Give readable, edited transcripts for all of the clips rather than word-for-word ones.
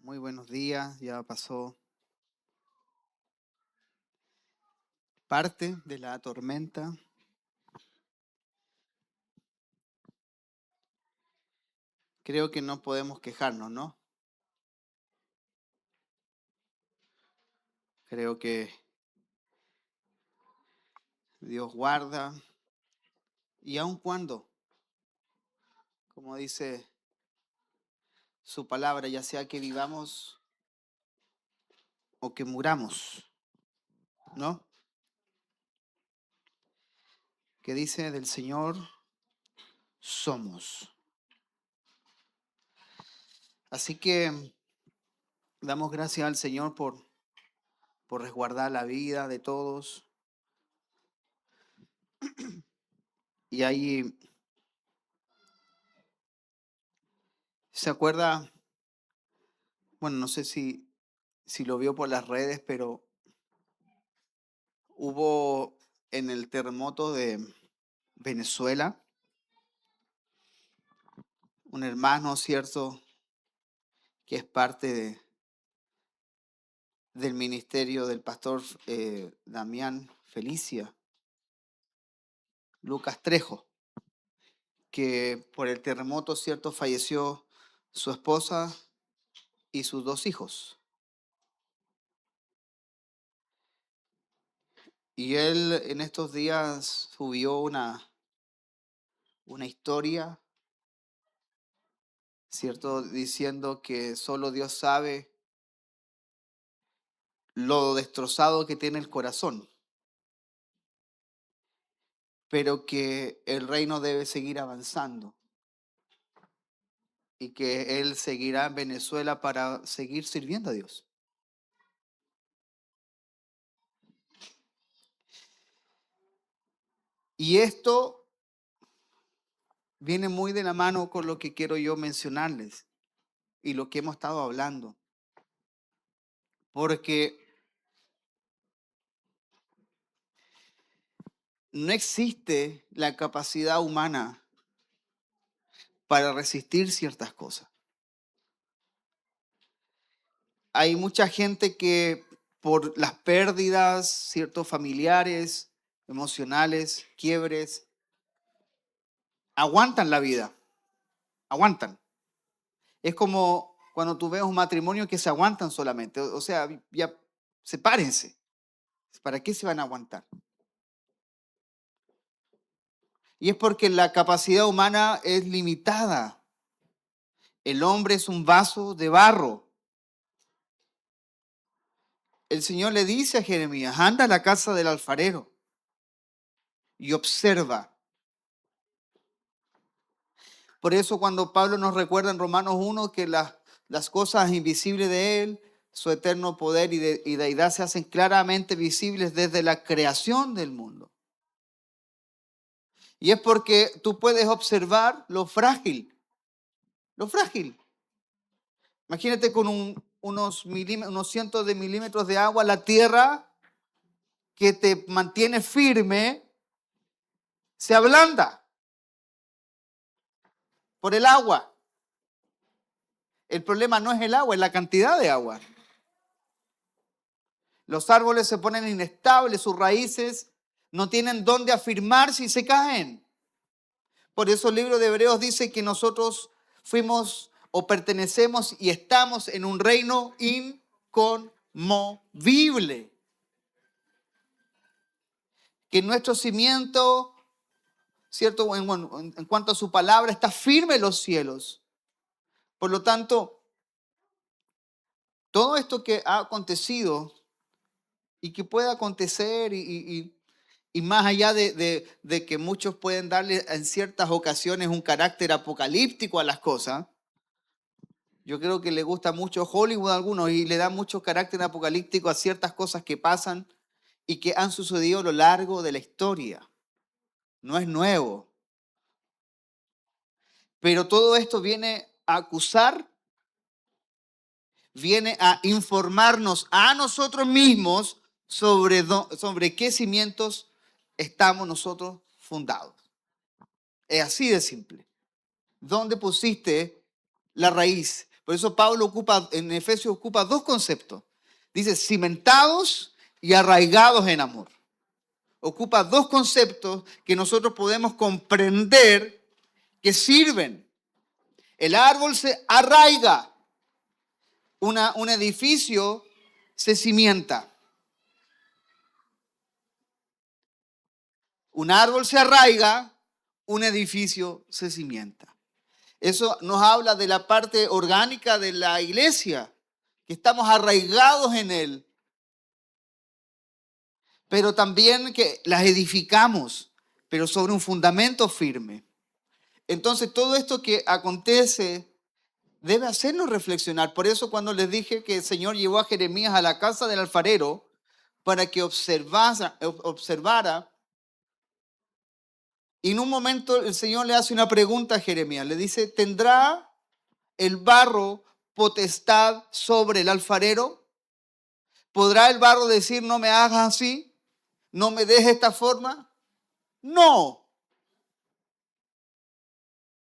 Muy buenos días, ya pasó parte de la tormenta. Creo que no podemos quejarnos, ¿no? Creo que Dios guarda y aun cuando, como dice su palabra, ya sea que vivamos o que muramos, ¿no? Que dice del Señor somos. Así que damos gracias al Señor por resguardar la vida de todos. Y ahí, ¿se acuerda? Bueno, no sé si lo vio por las redes, pero hubo en el terremoto de Venezuela un hermano, ¿cierto?, que es parte del ministerio del pastor Damián Felicia, Lucas Trejo, que por el terremoto, ¿cierto?, falleció su esposa y sus dos hijos. Y él en estos días subió una historia, ¿cierto?, diciendo que solo Dios sabe lo destrozado que tiene el corazón, pero que el reino debe seguir avanzando y que él seguirá en Venezuela para seguir sirviendo a Dios. Y esto viene muy de la mano con lo que quiero yo mencionarles y lo que hemos estado hablando, porque no existe la capacidad humana para resistir ciertas cosas. Hay mucha gente que por las pérdidas, ciertos familiares, emocionales, quiebres, aguantan la vida, aguantan. Es como cuando tú ves un matrimonio que se aguantan solamente, o sea, ya sepárense. ¿Para qué se van a aguantar? Y es porque la capacidad humana es limitada. El hombre es un vaso de barro. El Señor le dice a Jeremías, anda a la casa del alfarero y observa. Por eso cuando Pablo nos recuerda en Romanos 1 que las cosas invisibles de Él, su eterno poder y deidad se hacen claramente visibles desde la creación del mundo. Y es porque tú puedes observar lo frágil, lo frágil. Imagínate con unos cientos de milímetros de agua, la tierra que te mantiene firme se ablanda por el agua. El problema no es el agua, es la cantidad de agua. Los árboles se ponen inestables, sus raíces no tienen dónde afirmarse y se caen. Por eso el libro de Hebreos dice que nosotros fuimos o pertenecemos y estamos en un reino inconmovible. Que nuestro cimiento, ¿cierto? En cuanto a su palabra, está firme en los cielos. Por lo tanto, todo esto que ha acontecido y que puede acontecer y más allá de que muchos pueden darle en ciertas ocasiones un carácter apocalíptico a las cosas, yo creo que le gusta mucho Hollywood a algunos y le da mucho carácter apocalíptico a ciertas cosas que pasan y que han sucedido a lo largo de la historia. No es nuevo. Pero todo esto viene a acusar, viene a informarnos a nosotros mismos sobre qué cimientos estamos nosotros fundados. Es así de simple. ¿Dónde pusiste la raíz? Por eso Pablo en Efesios ocupa dos conceptos. Dice cimentados y arraigados en amor. Ocupa dos conceptos que nosotros podemos comprender que sirven. El árbol se arraiga. Un edificio se cimienta. Un árbol se arraiga, un edificio se cimienta. Eso nos habla de la parte orgánica de la iglesia, que estamos arraigados en él, pero también que las edificamos, pero sobre un fundamento firme. Entonces todo esto que acontece debe hacernos reflexionar. Por eso cuando les dije que el Señor llevó a Jeremías a la casa del alfarero para que observara, y en un momento el Señor le hace una pregunta a Jeremías. Le dice, ¿tendrá el barro potestad sobre el alfarero? ¿Podrá el barro decir, no me hagas así? ¿No me dejes esta forma? No.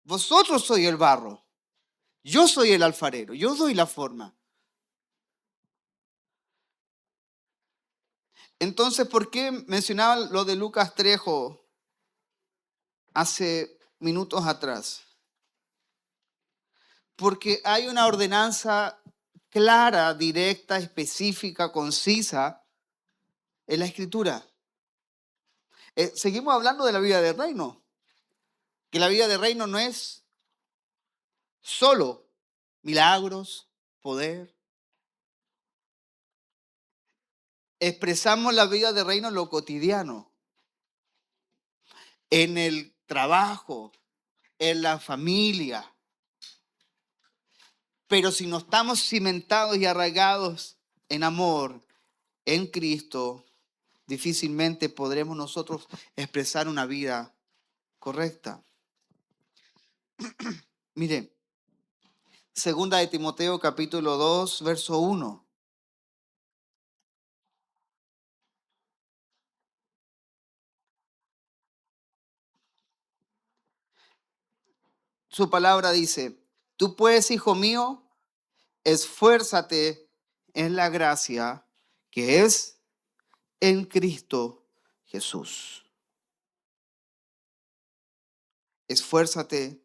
Vosotros sois el barro. Yo soy el alfarero. Yo doy la forma. Entonces, ¿por qué mencionaba lo de Lucas Trejo hace minutos atrás? Porque hay una ordenanza clara, directa, específica, concisa en la Escritura. Seguimos hablando de la vida del reino. Que la vida del reino no es solo milagros, poder. Expresamos la vida del reino en lo cotidiano, en el trabajo, en la familia. Pero si no estamos cimentados y arraigados en amor, en Cristo, difícilmente podremos nosotros expresar una vida correcta. Mire, segunda de Timoteo capítulo 2, verso 1. Su palabra dice, tú pues, hijo mío, esfuérzate en la gracia que es en Cristo Jesús. Esfuérzate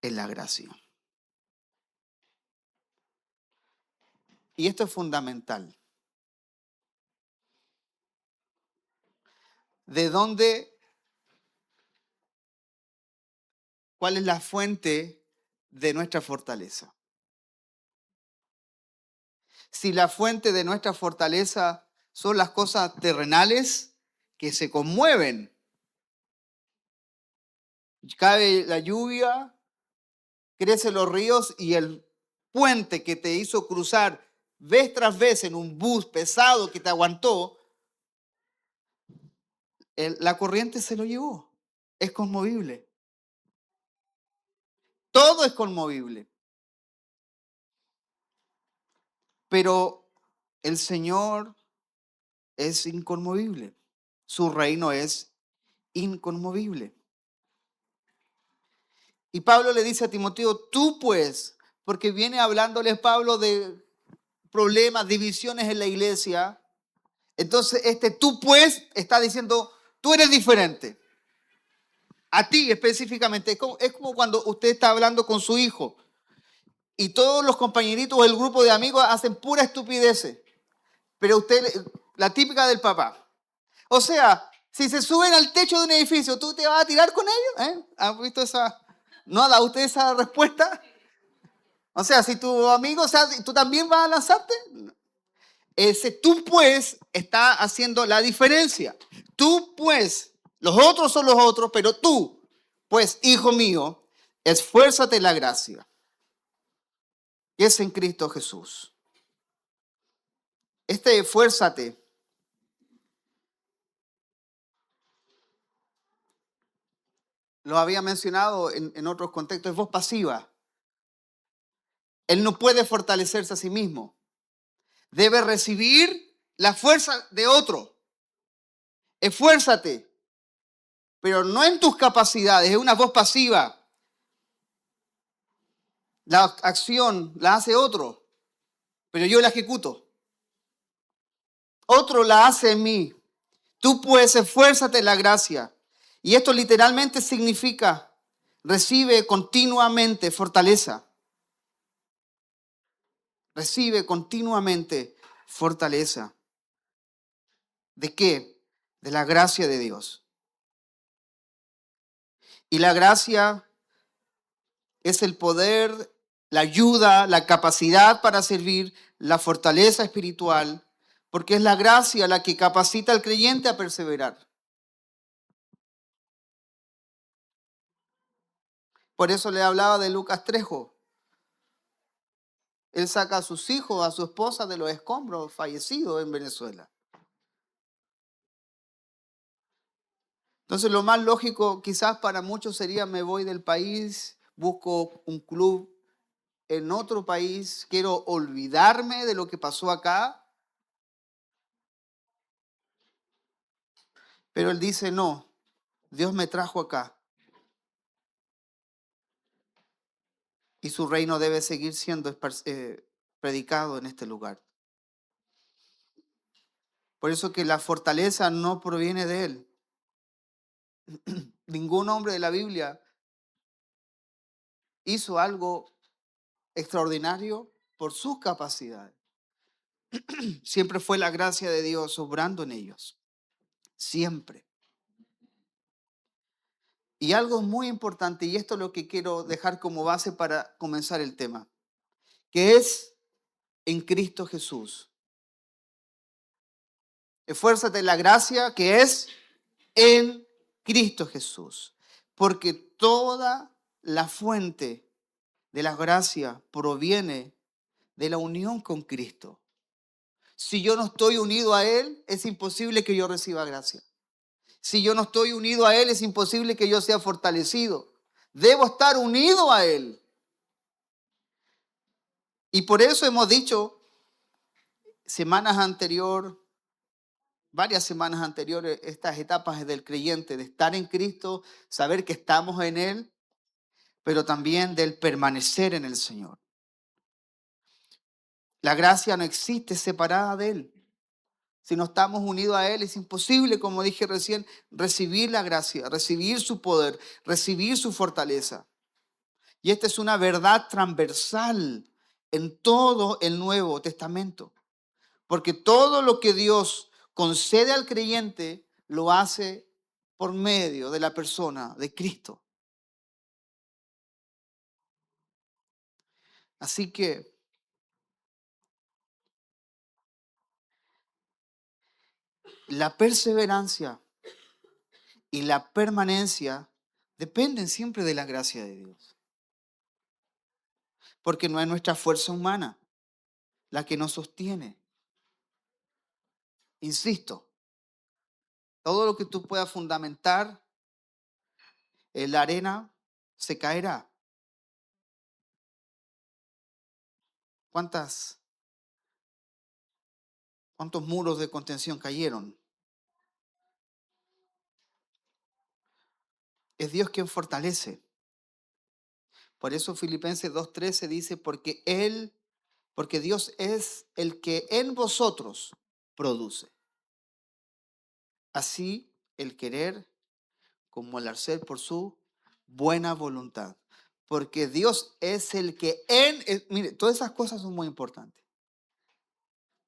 en la gracia. Y esto es fundamental. ¿De dónde? ¿Cuál es la fuente de nuestra fortaleza? Si la fuente de nuestra fortaleza son las cosas terrenales que se conmueven, cae la lluvia, crecen los ríos y el puente que te hizo cruzar vez tras vez en un bus pesado que te aguantó, la corriente se lo llevó. Es conmovible. Todo es conmovible. Pero el Señor es inconmovible. Su reino es inconmovible. Y Pablo le dice a Timoteo, tú pues, porque viene hablándole Pablo de problemas, divisiones en la iglesia. Entonces tú pues está diciendo, tú eres diferente. A ti específicamente. Es como cuando usted está hablando con su hijo y todos los compañeritos o el grupo de amigos hacen pura estupideces. Pero usted, la típica del papá. O sea, si se suben al techo de un edificio, ¿tú te vas a tirar con ellos? ¿Has visto esa? ¿No da usted esa respuesta? O sea, si tu amigo, o sea, ¿tú también vas a lanzarte? Ese tú pues está haciendo la diferencia. Tú pues, los otros son los otros, pero tú, pues, hijo mío, esfuérzate en la gracia que es en Cristo Jesús. Esfuérzate lo había mencionado en otros contextos, es voz pasiva. Él no puede fortalecerse a sí mismo. Debe recibir la fuerza de otro. Esfuérzate, pero no en tus capacidades, es una voz pasiva. La acción la hace otro, pero yo la ejecuto. Otro la hace en mí. Tú pues esfuérzate en la gracia. Y esto literalmente significa recibe continuamente fortaleza. Recibe continuamente fortaleza. ¿De qué? De la gracia de Dios. Y la gracia es el poder, la ayuda, la capacidad para servir, la fortaleza espiritual, porque es la gracia la que capacita al creyente a perseverar. Por eso le hablaba de Lucas Trejo. Él saca a sus hijos, a su esposa de los escombros fallecidos en Venezuela. Entonces lo más lógico quizás para muchos sería me voy del país, busco un club en otro país, quiero olvidarme de lo que pasó acá. Pero él dice, no, Dios me trajo acá y su reino debe seguir siendo predicado en este lugar. Por eso que la fortaleza no proviene de él. Ningún hombre de la Biblia hizo algo extraordinario por sus capacidades. Siempre fue la gracia de Dios obrando en ellos. Siempre. Y algo muy importante, y esto es lo que quiero dejar como base para comenzar el tema, que es en Cristo Jesús. Esfuérzate en la gracia que es en Cristo Jesús. Porque toda la fuente de la gracia proviene de la unión con Cristo. Si yo no estoy unido a Él, es imposible que yo reciba gracia. Si yo no estoy unido a Él, es imposible que yo sea fortalecido. Debo estar unido a Él. Y por eso hemos dicho varias semanas anteriores, estas etapas del creyente, de estar en Cristo, saber que estamos en Él, pero también del permanecer en el Señor. La gracia no existe separada de Él. Si no estamos unidos a Él, es imposible, como dije recién, recibir la gracia, recibir su poder, recibir su fortaleza. Y esta es una verdad transversal en todo el Nuevo Testamento. Porque todo lo que Dios concede al creyente lo hace por medio de la persona de Cristo. Así que la perseverancia y la permanencia dependen siempre de la gracia de Dios. Porque no es nuestra fuerza humana la que nos sostiene. Insisto, todo lo que tú puedas fundamentar en la arena se caerá. ¿Cuántos muros de contención cayeron? Es Dios quien fortalece. Por eso Filipenses 2:13 dice, porque Dios es el que en vosotros produce. Así el querer como el hacer por su buena voluntad. Porque Dios es el que mire, todas esas cosas son muy importantes.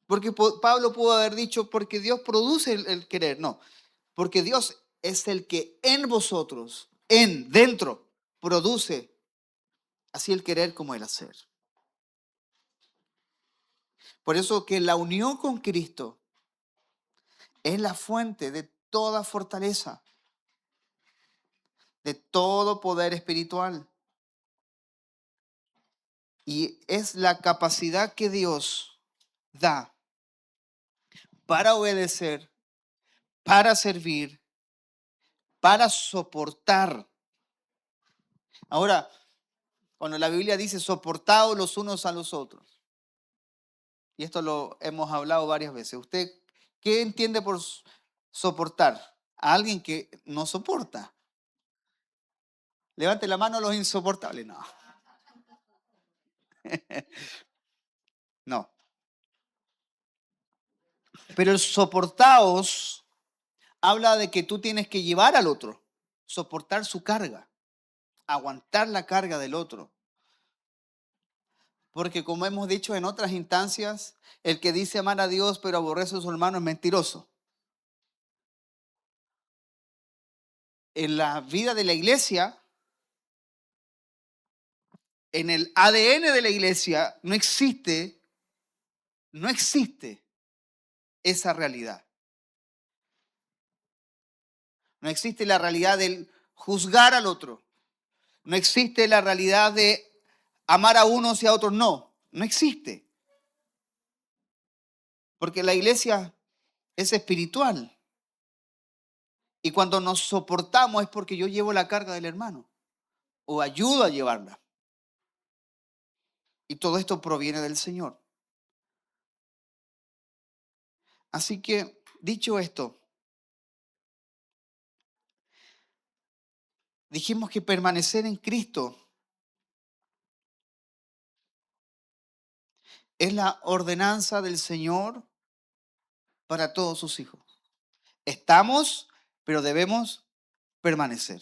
Porque Pablo pudo haber dicho, porque Dios produce el querer. No, porque Dios es el que en vosotros, dentro, produce así el querer como el hacer. Por eso que la unión con Cristo es la fuente de toda fortaleza, de todo poder espiritual. Y es la capacidad que Dios da para obedecer, para servir, para soportar. Ahora, cuando la Biblia dice soportados los unos a los otros, y esto lo hemos hablado varias veces, ¿usted qué entiende por soportar? A alguien que no soporta. Levante la mano los insoportables. No. No. Pero el soportaos habla de que tú tienes que llevar al otro, soportar su carga, aguantar la carga del otro. Porque como hemos dicho en otras instancias, el que dice amar a Dios pero aborrece a su hermano es mentiroso. En la vida de la iglesia, en el ADN de la iglesia, no existe esa realidad. No existe la realidad del juzgar al otro. No existe la realidad de amar a unos y a otros no. No existe. Porque la iglesia es espiritual. Y cuando nos soportamos es porque yo llevo la carga del hermano o ayudo a llevarla. Y todo esto proviene del Señor. Así que, dicho esto, dijimos que permanecer en Cristo es la ordenanza del Señor para todos sus hijos. Estamos, pero debemos permanecer.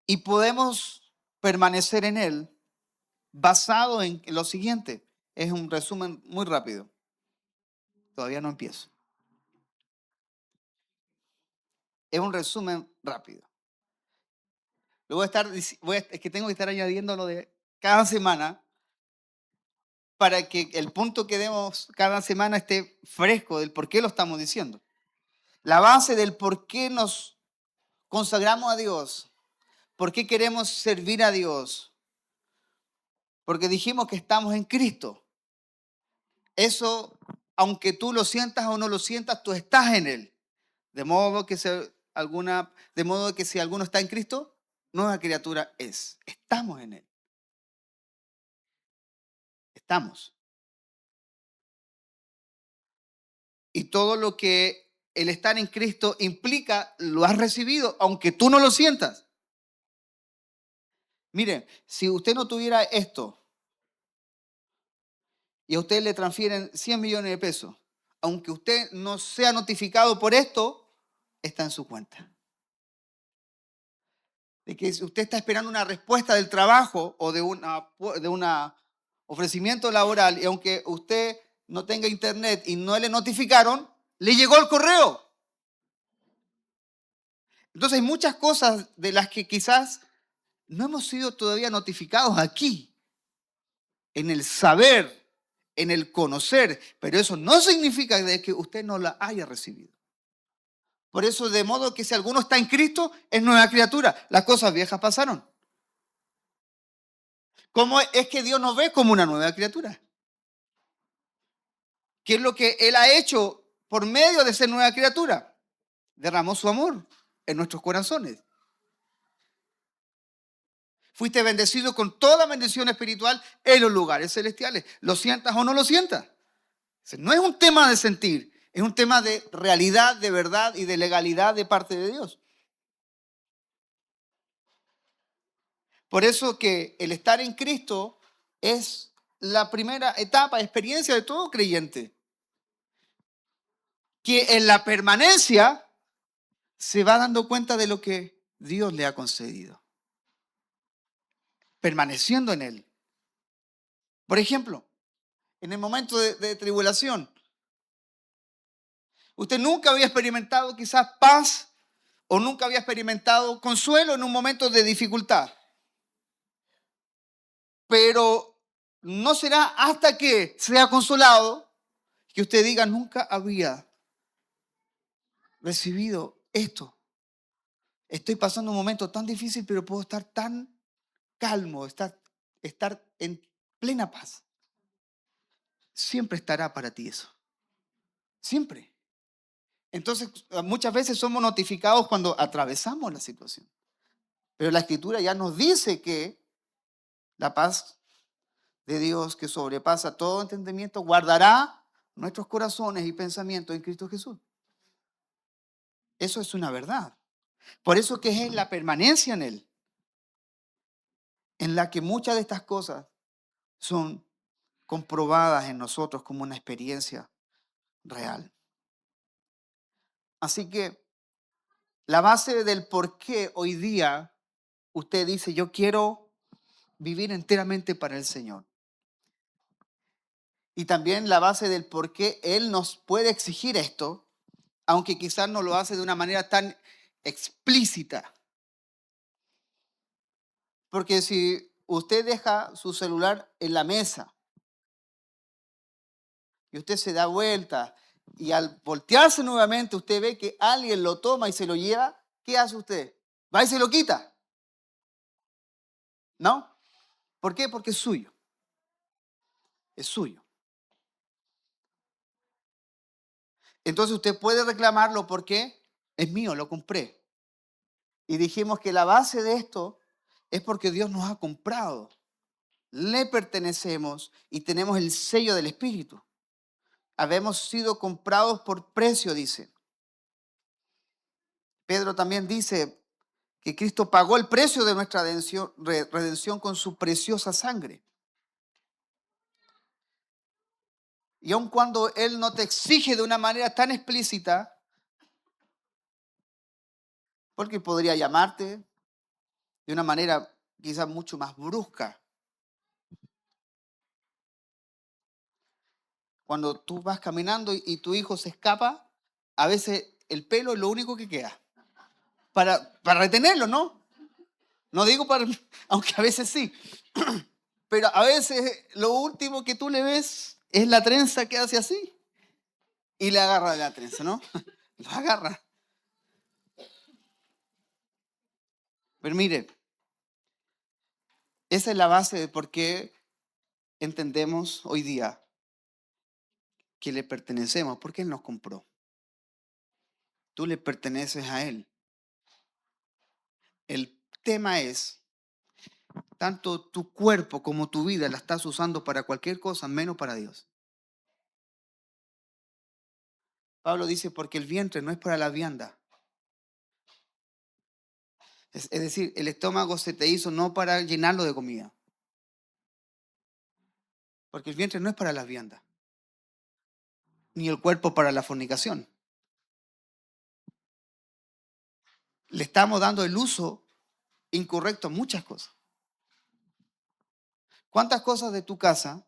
Y podemos permanecer en Él basado en lo siguiente. Es un resumen muy rápido. Todavía no empiezo. Es un resumen rápido. Luego es que tengo que estar añadiendo lo de cada semana para que el punto que demos cada semana esté fresco del por qué lo estamos diciendo. La base del por qué nos consagramos a Dios, por qué queremos servir a Dios, porque dijimos que estamos en Cristo. Eso, aunque tú lo sientas o no lo sientas, tú estás en Él. De modo que si alguno está en Cristo, nueva criatura es. Estamos en Él. Estamos. Y todo lo que el estar en Cristo implica, lo has recibido, aunque tú no lo sientas. Miren, si usted no tuviera esto y a usted le transfieren 100 millones de pesos, aunque usted no sea notificado por esto, está en su cuenta. De que si usted está esperando una respuesta del trabajo o de un ofrecimiento laboral y aunque usted no tenga internet y no le notificaron, le llegó el correo. Entonces hay muchas cosas de las que quizás no hemos sido todavía notificados aquí, en el saber, en el conocer, pero eso no significa de que usted no la haya recibido. Por eso, de modo que si alguno está en Cristo, es nueva criatura. Las cosas viejas pasaron. ¿Cómo es que Dios nos ve como una nueva criatura? ¿Qué es lo que Él ha hecho por medio de ser nueva criatura? Derramó su amor en nuestros corazones. Fuiste bendecido con toda bendición espiritual en los lugares celestiales. ¿Lo sientas o no lo sientas? No es un tema de sentir, es un tema de realidad, de verdad y de legalidad de parte de Dios. Por eso que el estar en Cristo es la primera etapa, experiencia de todo creyente. Que en la permanencia se va dando cuenta de lo que Dios le ha concedido. Permaneciendo en Él. Por ejemplo, en el momento de tribulación, usted nunca había experimentado quizás paz o nunca había experimentado consuelo en un momento de dificultad. Pero no será hasta que sea consolado que usted diga, nunca había recibido esto. Estoy pasando un momento tan difícil, pero puedo estar tan calmo, estar en plena paz. Siempre estará para ti eso. Siempre. Entonces, muchas veces somos notificados cuando atravesamos la situación. Pero la Escritura ya nos dice que la paz de Dios que sobrepasa todo entendimiento guardará nuestros corazones y pensamientos en Cristo Jesús. Eso es una verdad. Por eso que es la permanencia en Él. en la que muchas de estas cosas son comprobadas en nosotros como una experiencia real. Así que la base del por qué hoy día usted dice, yo quiero vivir enteramente para el Señor. Y también la base del por qué Él nos puede exigir esto, aunque quizás no lo hace de una manera tan explícita. Porque si usted deja su celular en la mesa y usted se da vuelta y al voltearse nuevamente usted ve que alguien lo toma y se lo lleva, ¿qué hace usted? ¿Va y se lo quita? ¿No? ¿Por qué? Porque es suyo. Es suyo. Entonces usted puede reclamarlo porque es mío, lo compré. Y dijimos que la base de esto es porque Dios nos ha comprado. Le pertenecemos y tenemos el sello del Espíritu. Habemos sido comprados por precio, dice. Pedro también dice que Cristo pagó el precio de nuestra redención con su preciosa sangre. Y aun cuando Él no te exige de una manera tan explícita, porque podría llamarte de una manera quizás mucho más brusca. Cuando tú vas caminando y tu hijo se escapa, a veces el pelo es lo único que queda. Para retenerlo, ¿no? No digo para, aunque a veces sí. Pero a veces lo último que tú le ves es la trenza que hace así. Y le agarra la trenza, ¿no? Lo agarra. Pero mire, esa es la base de por qué entendemos hoy día que le pertenecemos, porque Él nos compró. Tú le perteneces a Él. El tema es, tanto tu cuerpo como tu vida la estás usando para cualquier cosa, menos para Dios. Pablo dice, porque el vientre no es para la vianda. Es decir, el estómago se te hizo no para llenarlo de comida. Porque el vientre no es para las viandas. Ni el cuerpo para la fornicación. Le estamos dando el uso incorrecto a muchas cosas. ¿Cuántas cosas de tu casa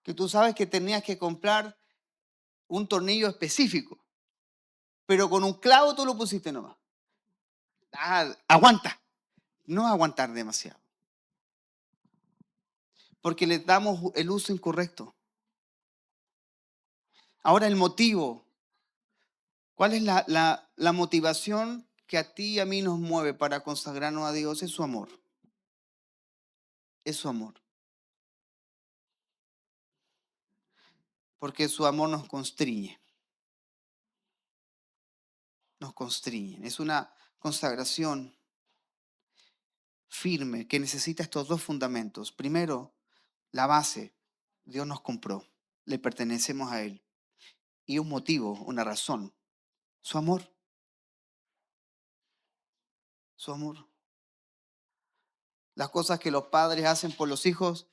que tú sabes que tenías que comprar un tornillo específico, pero con un clavo tú lo pusiste nomás? Ah, aguanta. No aguantar demasiado. Porque le damos el uso incorrecto. Ahora el motivo. ¿Cuál es la motivación que a ti y a mí nos mueve para consagrarnos a Dios? Es su amor. Es su amor. Porque su amor nos constriñe. Nos constriñe. Es una consagración firme que necesita estos dos fundamentos. Primero, la base. Dios nos compró. Le pertenecemos a Él. Y un motivo, una razón. Su amor. Su amor. Las cosas que los padres hacen por los hijos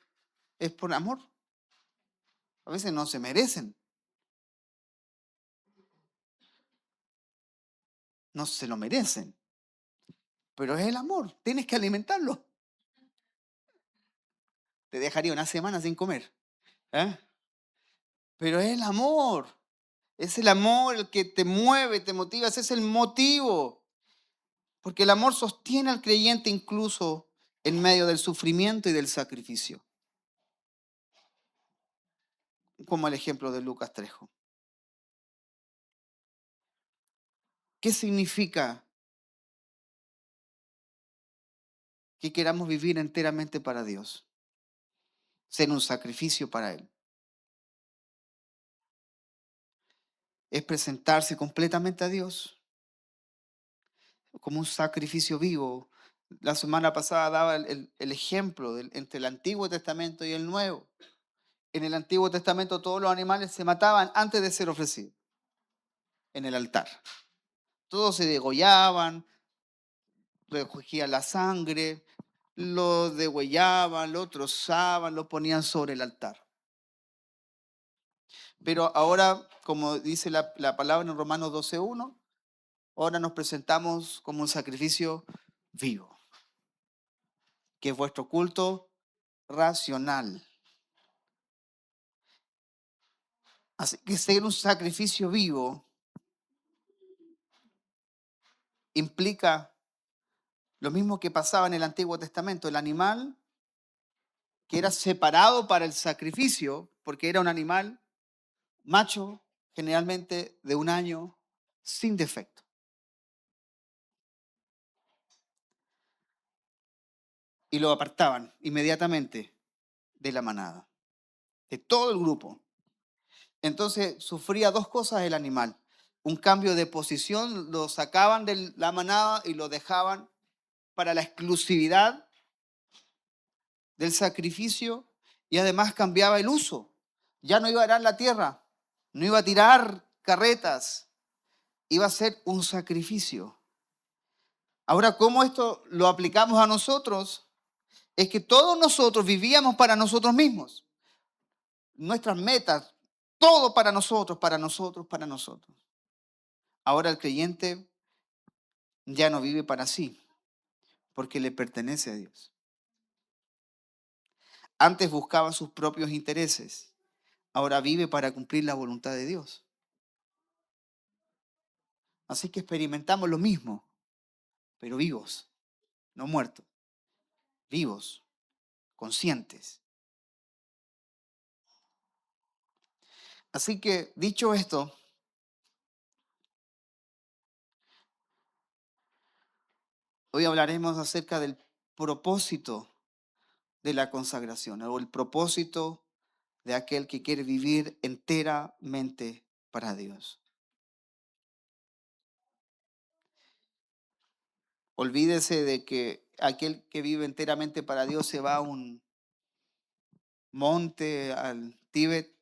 es por amor. A veces no se merecen. No se lo merecen. Pero es el amor. Tienes que alimentarlo. Te dejaría una semana sin comer. ¿Eh? Pero es el amor. Es el amor el que te mueve, te motiva. Ese es el motivo. Porque el amor sostiene al creyente incluso en medio del sufrimiento y del sacrificio. Como el ejemplo de Lucas Trejo. ¿Qué significa que queramos vivir enteramente para Dios? Ser un sacrificio para Él. Es presentarse completamente a Dios como un sacrificio vivo. La semana pasada daba el ejemplo entre el Antiguo Testamento y el Nuevo. En el Antiguo Testamento todos los animales se mataban antes de ser ofrecidos en el altar. Todos se degollaban, recogían la sangre, lo degüellaban, lo trozaban, lo ponían sobre el altar. Pero ahora, como dice la palabra en Romanos 12:1, ahora nos presentamos como un sacrificio vivo, que es vuestro culto racional. Así que ser un sacrificio vivo implica lo mismo que pasaba en el Antiguo Testamento. El animal que era separado para el sacrificio, porque era un animal macho, generalmente de 1 año, sin defecto. Y lo apartaban inmediatamente de la manada, de todo el grupo. Entonces sufría dos cosas el animal. Un cambio de posición, lo sacaban de la manada y lo dejaban para la exclusividad del sacrificio, y además cambiaba el uso. Ya no iba a arar la tierra, no iba a tirar carretas, iba a ser un sacrificio. Ahora, ¿cómo esto lo aplicamos a nosotros? Es que todos nosotros vivíamos para nosotros mismos. Nuestras metas, todo para nosotros, para nosotros, para nosotros. Ahora el creyente ya no vive para sí, porque le pertenece a Dios. Antes buscaba sus propios intereses, ahora vive para cumplir la voluntad de Dios. Así que experimentamos lo mismo, pero vivos, no muertos, vivos, conscientes. Así que, dicho esto, hoy hablaremos acerca del propósito de la consagración, o el propósito de aquel que quiere vivir enteramente para Dios. Olvídese de que aquel que vive enteramente para Dios se va a un monte, al Tíbet,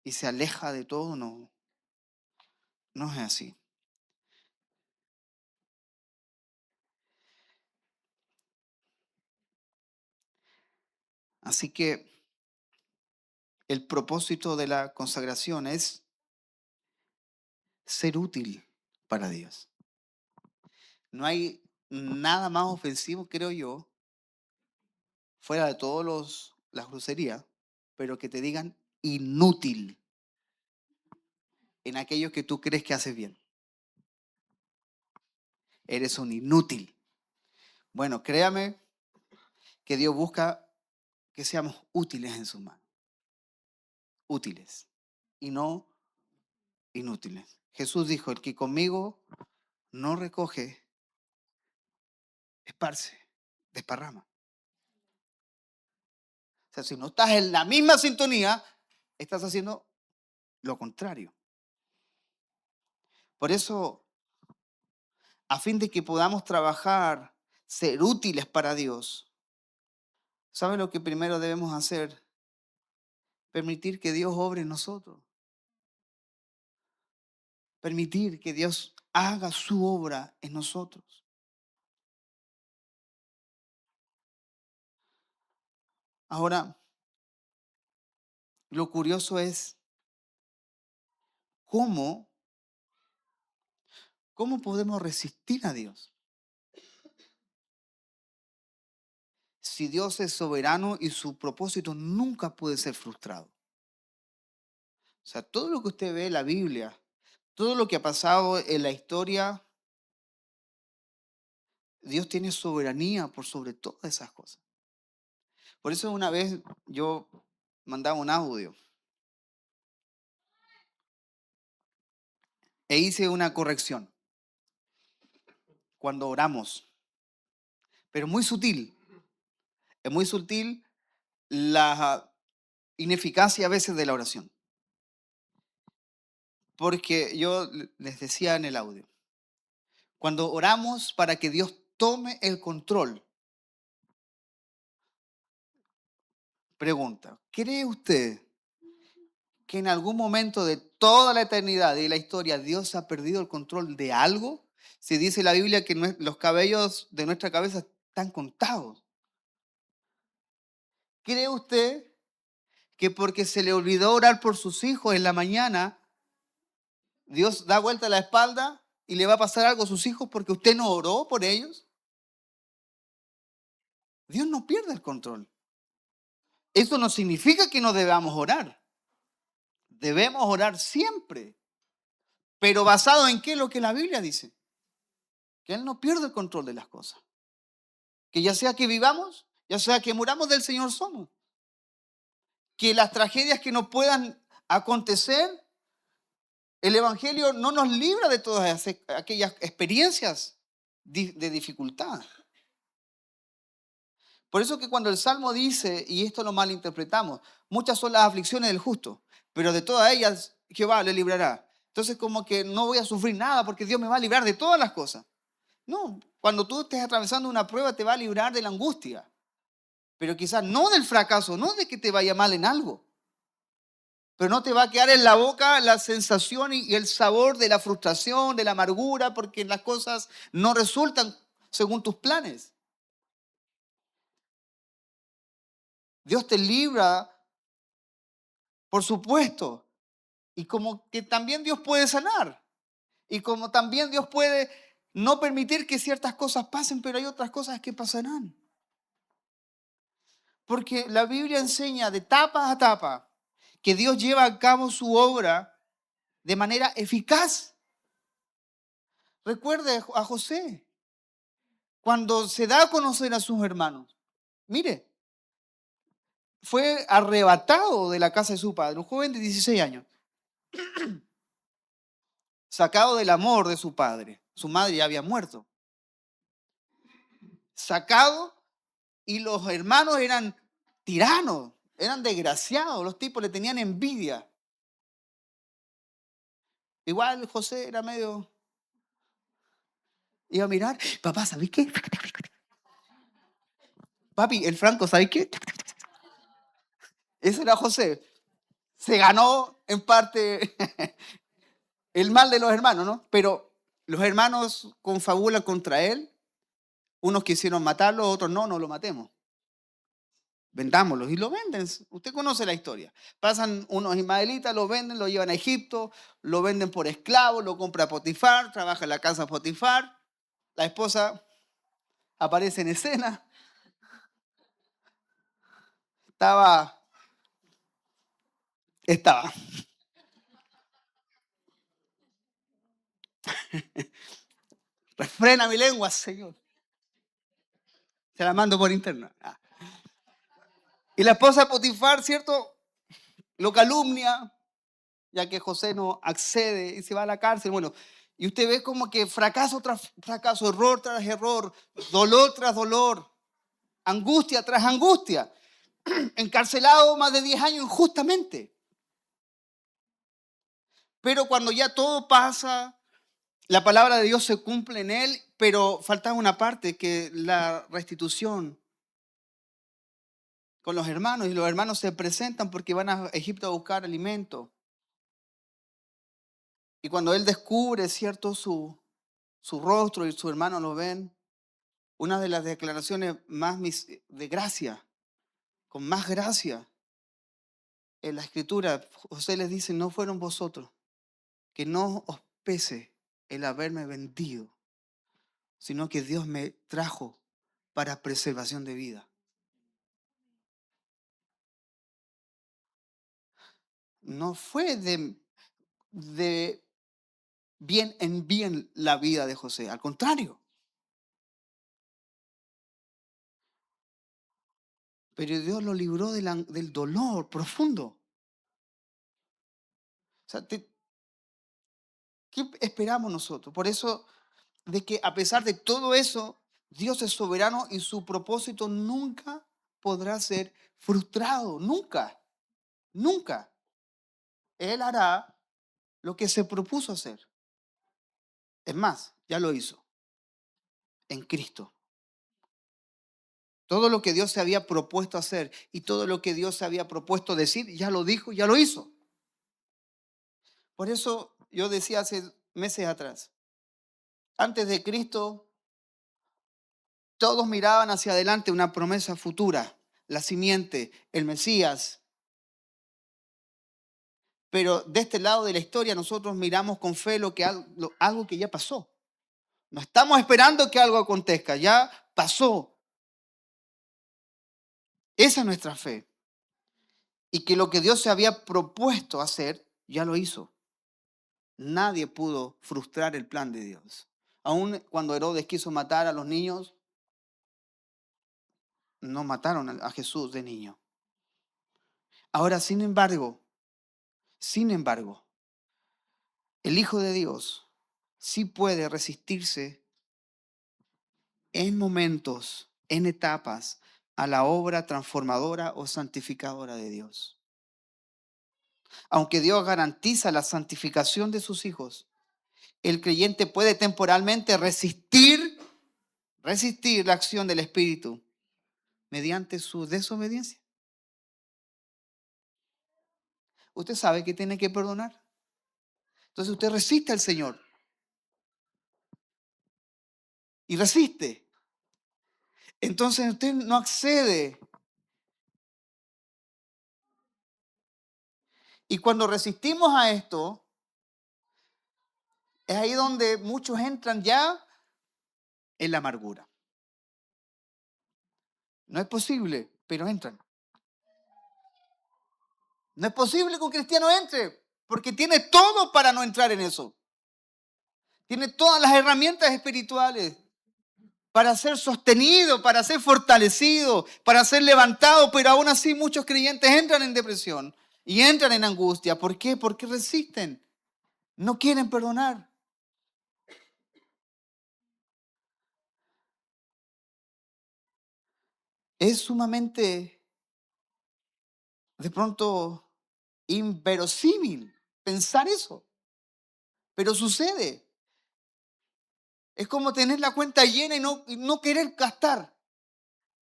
y se aleja de todo. No, no es así. Así que el propósito de la consagración es ser útil para Dios. No hay nada más ofensivo, creo yo, fuera de todas las groserías, pero que te digan inútil en aquello que tú crees que haces bien. Eres un inútil. Bueno, créame que Dios busca que seamos útiles en sus manos. Útiles y no inútiles. Jesús dijo, el que conmigo no recoge, esparce, desparrama. O sea, si no estás en la misma sintonía, estás haciendo lo contrario. Por eso, a fin de que podamos trabajar, ser útiles para Dios, ¿sabe lo que primero debemos hacer? Permitir que Dios obre en nosotros. Permitir que Dios haga su obra en nosotros. Ahora, lo curioso es cómo podemos resistir a Dios. Si Dios es soberano y su propósito nunca puede ser frustrado. O sea, todo lo que usted ve en la Biblia, todo lo que ha pasado en la historia, Dios tiene soberanía por sobre todas esas cosas. Por eso una vez yo mandaba un audio e hice una corrección cuando oramos, pero muy sutil. Es muy sutil la ineficacia a veces de la oración. Porque yo les decía en el audio, cuando oramos para que Dios tome el control, pregunta, ¿cree usted que en algún momento de toda la eternidad y de la historia Dios ha perdido el control de algo? Si dice la Biblia que los cabellos de nuestra cabeza están contados. ¿Cree usted que porque se le olvidó orar por sus hijos en la mañana, Dios da vuelta a la espalda y le va a pasar algo a sus hijos porque usted no oró por ellos? Dios no pierde el control. Eso no significa que no debamos orar. Debemos orar siempre. Pero basado en qué, lo que la Biblia dice. Que Él no pierde el control de las cosas. Que ya sea que vivamos, ya sea que muramos, del Señor somos. Que las tragedias que nos puedan acontecer, el Evangelio no nos libra de todas aquellas experiencias de dificultad. Por eso que cuando el Salmo dice, y esto lo malinterpretamos, muchas son las aflicciones del justo, pero de todas ellas Jehová le librará. Entonces como que no voy a sufrir nada porque Dios me va a librar de todas las cosas. No, cuando tú estés atravesando una prueba te va a librar de la angustia, pero quizás no del fracaso, no de que te vaya mal en algo. Pero no te va a quedar en la boca la sensación y el sabor de la frustración, de la amargura, porque las cosas no resultan según tus planes. Dios te libra, por supuesto, y como que también Dios puede sanar, y como también Dios puede no permitir que ciertas cosas pasen, pero hay otras cosas que pasarán. Porque la Biblia enseña de tapa a tapa que Dios lleva a cabo su obra de manera eficaz. Recuerde a José, cuando se da a conocer a sus hermanos. Mire, fue arrebatado de la casa de su padre, un joven de 16 años, sacado del amor de su padre. Su madre ya había muerto. Sacado, y los hermanos eran tiranos, eran desgraciados, los tipos le tenían envidia. Igual José era medio, iba a mirar, papá, ¿sabes qué? Papi, el Franco, ¿sabes qué? Ese era José. Se ganó en parte el mal de los hermanos, ¿no? Pero los hermanos confabulan contra él. Unos quisieron matarlo, otros no lo matemos. Vendámoslos y lo venden. Usted conoce la historia. Pasan unos ismaelitas, lo venden, lo llevan a Egipto, lo venden por esclavo, lo compra Potifar, trabaja en la casa de Potifar. La esposa aparece en escena. Estaba. Refrena mi lengua, Señor. Se la mando por interno. Y la esposa de Potifar, ¿cierto? Lo calumnia, ya que José no accede y se va a la cárcel. Bueno, y usted ve como que fracaso tras fracaso, error tras error, dolor tras dolor, angustia tras angustia. Encarcelado más de 10 años injustamente. Pero cuando ya todo pasa, la palabra de Dios se cumple en él, pero faltaba una parte, que la restitución con los hermanos. Y los hermanos se presentan porque van a Egipto a buscar alimento. Y cuando él descubre, ¿cierto?, su rostro y sus hermanos lo ven, una de las declaraciones más de gracia, con más gracia, en la escritura, José les dice: no fueron vosotros, que no os pese el haberme vendido, sino que Dios me trajo para preservación de vida. No fue de bien en bien la vida de José, al contrario. Pero Dios lo libró del dolor profundo. O sea, ¿qué esperamos nosotros? Por eso, de que a pesar de todo eso, Dios es soberano y su propósito nunca podrá ser frustrado. Nunca, nunca. Él hará lo que se propuso hacer. Es más, ya lo hizo en Cristo. Todo lo que Dios se había propuesto hacer y todo lo que Dios se había propuesto decir, ya lo dijo, ya lo hizo. Por eso yo decía hace meses atrás, antes de Cristo, todos miraban hacia adelante una promesa futura, la simiente, el Mesías. Pero de este lado de la historia nosotros miramos con fe algo que ya pasó. No estamos esperando que algo acontezca, ya pasó. Esa es nuestra fe. Y que lo que Dios se había propuesto hacer, ya lo hizo. Nadie pudo frustrar el plan de Dios. Aún cuando Herodes quiso matar a los niños, no mataron a Jesús de niño. Ahora, sin embargo, el Hijo de Dios sí puede resistirse en momentos, en etapas, a la obra transformadora o santificadora de Dios. Aunque Dios garantiza la santificación de sus hijos, el creyente puede temporalmente resistir la acción del Espíritu mediante su desobediencia. Usted sabe que tiene que perdonar. Entonces usted resiste al Señor. Y resiste. Entonces usted no accede. Y cuando resistimos a esto, es ahí donde muchos entran ya en la amargura. No es posible, pero entran. No es posible que un cristiano entre, porque tiene todo para no entrar en eso. Tiene todas las herramientas espirituales para ser sostenido, para ser fortalecido, para ser levantado, pero aún así muchos creyentes entran en depresión y entran en angustia. ¿Por qué? Porque resisten. No quieren perdonar. Es sumamente, de pronto, inverosímil pensar eso, pero sucede. Es como tener la cuenta llena y no querer gastar,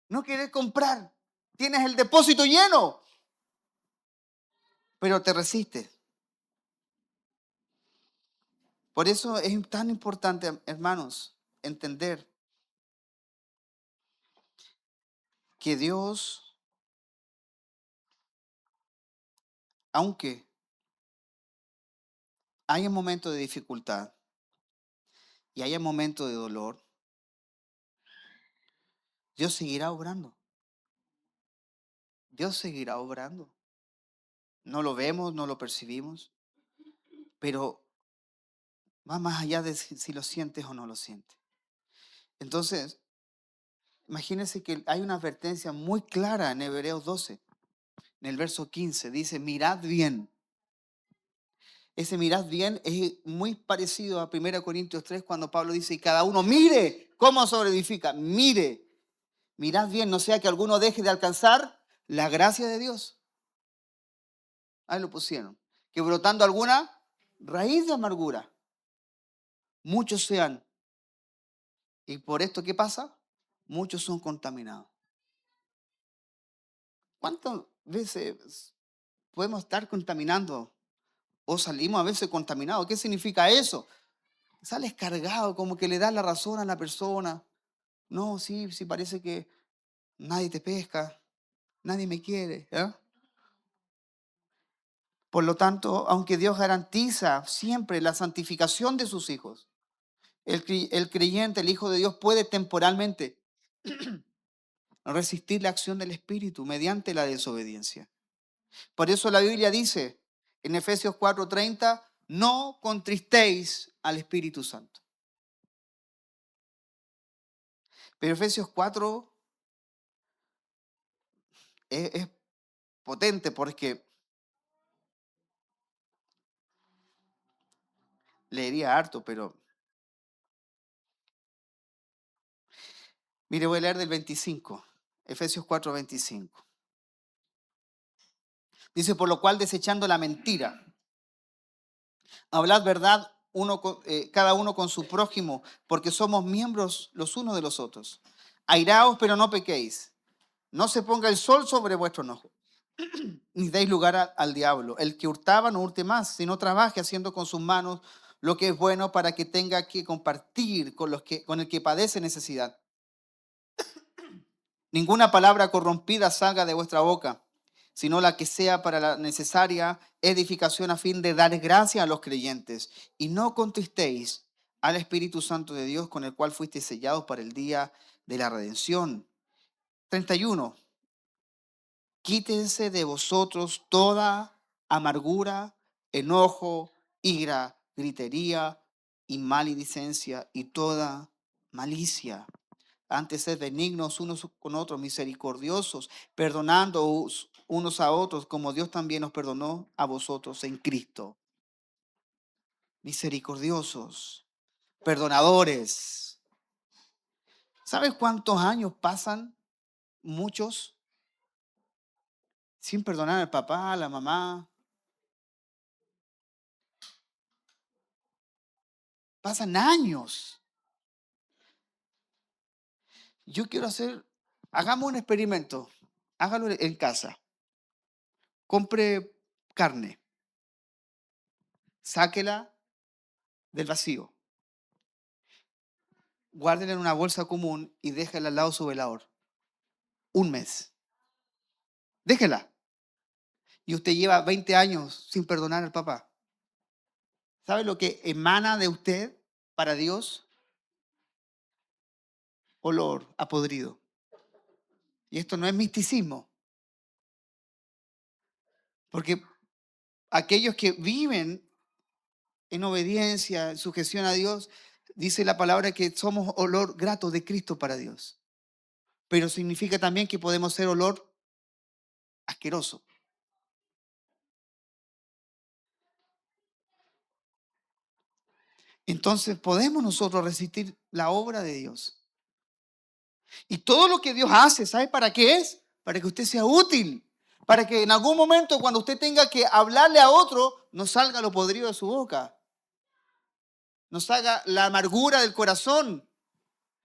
no querer comprar. Tienes el depósito lleno, pero te resistes. Por eso es tan importante, hermanos, entender que Dios, aunque haya momentos de dificultad y haya momentos de dolor, Dios seguirá obrando. Dios seguirá obrando. No lo vemos, no lo percibimos, pero va más allá de si lo sientes o no lo sientes. Entonces, imagínense que hay una advertencia muy clara en Hebreos 12, en el verso 15, dice, mirad bien. Ese mirad bien es muy parecido a 1 Corintios 3 cuando Pablo dice, y cada uno mire cómo sobreedifica, mirad bien, no sea que alguno deje de alcanzar la gracia de Dios. Ahí lo pusieron. Que brotando alguna raíz de amargura, muchos sean. ¿Y por esto qué pasa? Muchos son contaminados. ¿Cuántas veces podemos estar contaminando o salimos a veces contaminados? ¿Qué significa eso? Sales cargado, como que le das la razón a la persona. No, sí parece que nadie te pesca, nadie me quiere. Por lo tanto, aunque Dios garantiza siempre la santificación de sus hijos, el creyente, el Hijo de Dios, puede temporalmente resistir la acción del Espíritu mediante la desobediencia. Por eso la Biblia dice en Efesios 4:30, no contristéis al Espíritu Santo. Pero Efesios 4 es potente porque leería harto, pero mire, voy a leer del 25, Efesios 4:25. Dice, por lo cual desechando la mentira, hablad verdad cada uno con su prójimo, porque somos miembros los unos de los otros. Airaos, pero no pequéis. No se ponga el sol sobre vuestro enojo. ni deis lugar al diablo. El que hurtaba no hurte más, sino trabaje haciendo con sus manos lo que es bueno para que tenga que compartir con el que padece necesidad. Ninguna palabra corrompida salga de vuestra boca, sino la que sea para la necesaria edificación a fin de dar gracia a los creyentes. Y no contristéis al Espíritu Santo de Dios, con el cual fuisteis sellados para el día de la redención. 31. Quítense de vosotros toda amargura, enojo, ira, gritería y maledicencia y toda malicia. Antes sed benignos unos con otros, misericordiosos, perdonando unos a otros, como Dios también nos perdonó a vosotros en Cristo. Misericordiosos, perdonadores. ¿Sabes cuántos años pasan muchos sin perdonar al papá, a la mamá? Pasan años. Yo quiero hagamos un experimento. Hágalo en casa. Compre carne, sáquela del vacío, guárdela en una bolsa común y déjela al lado de su velador. Un mes. Déjela. Y usted lleva 20 años sin perdonar al papá. ¿Sabe lo que emana de usted para Dios? Olor a podrido. Y esto no es misticismo. Porque aquellos que viven en obediencia, en sujeción a Dios, dice la palabra que somos olor grato de Cristo para Dios. Pero significa también que podemos ser olor asqueroso. Entonces podemos nosotros resistir la obra de Dios. Y todo lo que Dios hace, ¿sabe para qué es? Para que usted sea útil. Para que en algún momento cuando usted tenga que hablarle a otro, no salga lo podrido de su boca. No salga la amargura del corazón,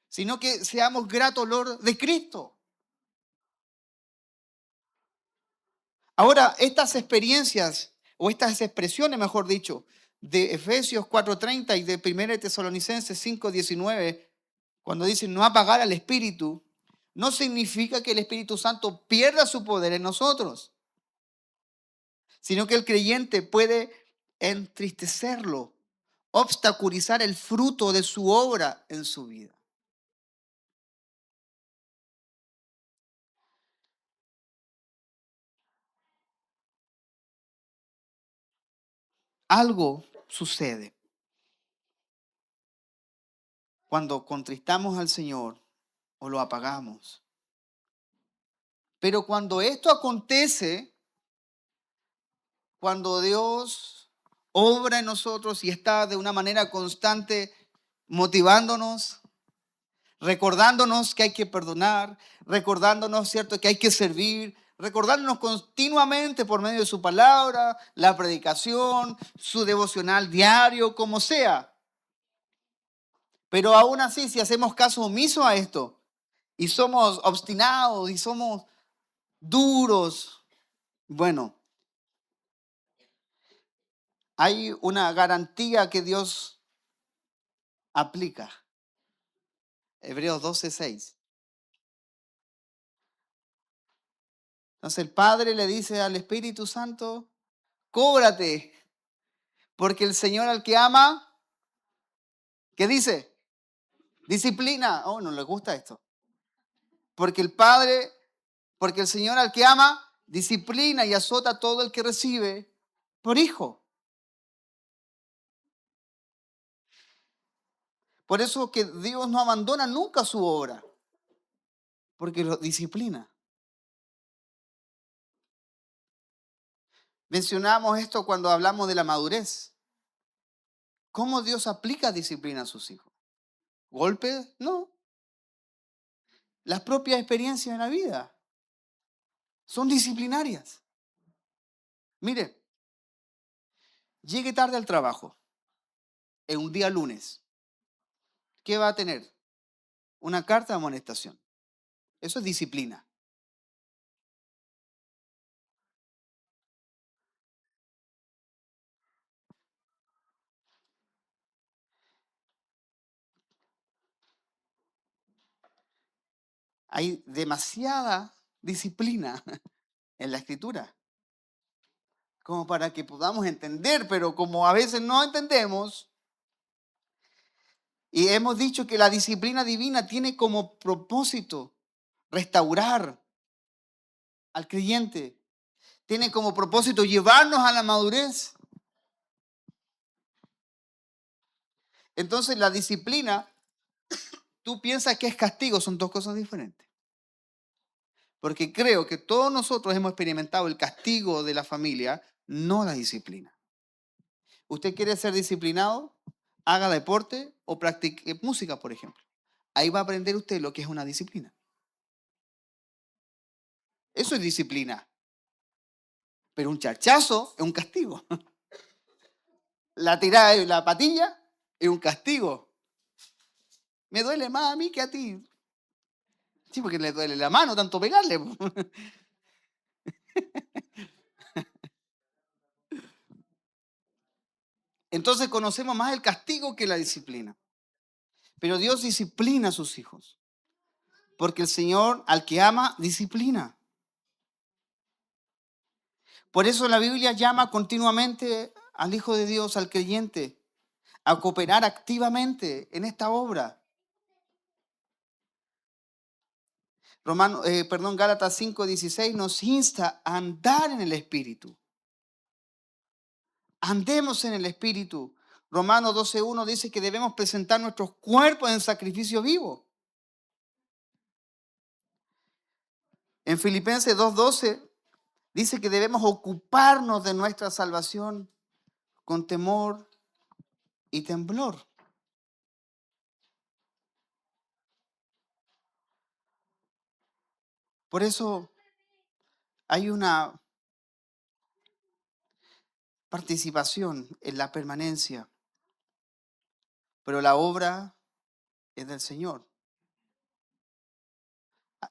sino que seamos grato olor de Cristo. Ahora, estas experiencias, o estas expresiones, mejor dicho, de Efesios 4:30 y de 1 Tesalonicenses 5:19, cuando dicen no apagar al Espíritu, no significa que el Espíritu Santo pierda su poder en nosotros, sino que el creyente puede entristecerlo, obstaculizar el fruto de su obra en su vida. Algo sucede cuando contristamos al Señor o lo apagamos. Pero cuando esto acontece, cuando Dios obra en nosotros y está de una manera constante motivándonos, recordándonos que hay que perdonar, recordándonos, ¿cierto?, que hay que servir, recordándonos continuamente por medio de su palabra, la predicación, su devocional diario, como sea. Pero aún así, si hacemos caso omiso a esto y somos obstinados y somos duros, bueno, hay una garantía que Dios aplica. Hebreos 12:6. Entonces el Padre le dice al Espíritu Santo, cóbrate, porque el Señor al que ama, ¿qué dice? Disciplina. Oh, no le gusta esto. Porque porque el Señor al que ama, disciplina y azota a todo el que recibe por hijo. Por eso que Dios no abandona nunca su obra, porque lo disciplina. Mencionamos esto cuando hablamos de la madurez. ¿Cómo Dios aplica disciplina a sus hijos? ¿Golpes? No. Las propias experiencias en la vida son disciplinarias. Mire, llegue tarde al trabajo, en un día lunes. ¿Qué va a tener? Una carta de amonestación. Eso es disciplina. Hay demasiada disciplina en la Escritura, como para que podamos entender, pero como a veces no entendemos, y hemos dicho que la disciplina divina tiene como propósito restaurar al creyente, tiene como propósito llevarnos a la madurez. Entonces la disciplina, tú piensas que es castigo, son dos cosas diferentes. Porque creo que todos nosotros hemos experimentado el castigo de la familia, no la disciplina. ¿Usted quiere ser disciplinado? Haga deporte o practique música, por ejemplo. Ahí va a aprender usted lo que es una disciplina. Eso es disciplina. Pero un charchazo es un castigo. La tirada de la patilla es un castigo. Me duele más a mí que a ti. Sí, porque le duele la mano tanto pegarle. Entonces conocemos más el castigo que la disciplina. Pero Dios disciplina a sus hijos. Porque el Señor al que ama, disciplina. Por eso la Biblia llama continuamente al Hijo de Dios, al creyente, a cooperar activamente en esta obra. Gálatas 5:16 nos insta a andar en el Espíritu. Andemos en el Espíritu. Romanos 12:1 dice que debemos presentar nuestros cuerpos en sacrificio vivo. En Filipenses 2:12 dice que debemos ocuparnos de nuestra salvación con temor y temblor. Por eso hay una participación en la permanencia, pero la obra es del Señor,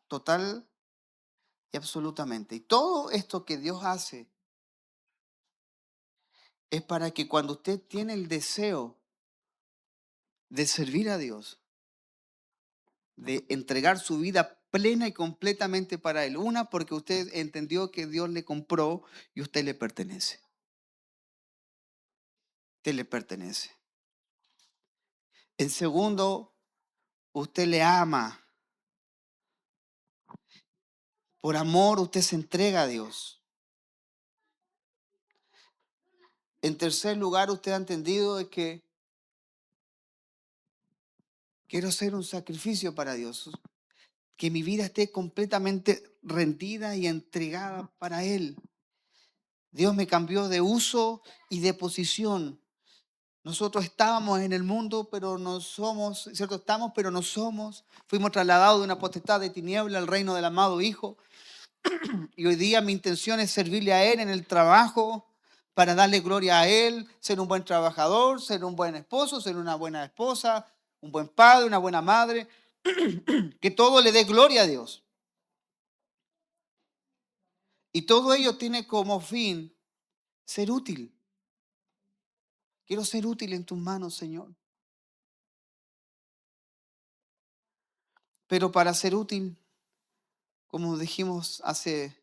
total y absolutamente. Y todo esto que Dios hace es para que cuando usted tiene el deseo de servir a Dios, de entregar su vida plena y completamente para Él, una, porque usted entendió que Dios le compró y usted le pertenece. Usted le pertenece. En segundo, usted le ama. Por amor usted se entrega a Dios. En tercer lugar, usted ha entendido de que quiero hacer un sacrificio para Dios. Que mi vida esté completamente rendida y entregada para Él. Dios me cambió de uso y de posición. Nosotros estábamos en el mundo, pero no somos, ¿cierto? Estamos, pero no somos. Fuimos trasladados de una potestad de tiniebla al reino del amado Hijo. Y hoy día mi intención es servirle a Él en el trabajo, para darle gloria a Él, ser un buen trabajador, ser un buen esposo, ser una buena esposa, un buen padre, una buena madre. Que todo le dé gloria a Dios. Y todo ello tiene como fin ser útil. Quiero ser útil en tus manos, Señor. Pero para ser útil, como dijimos hace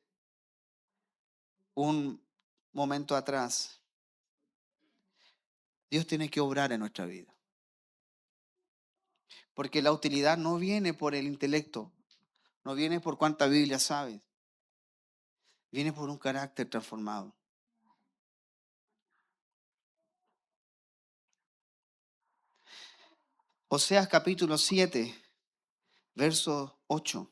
un momento atrás, Dios tiene que obrar en nuestra vida. Porque la utilidad no viene por el intelecto, no viene por cuánta Biblia sabes, viene por un carácter transformado. Oseas capítulo 7, verso 8.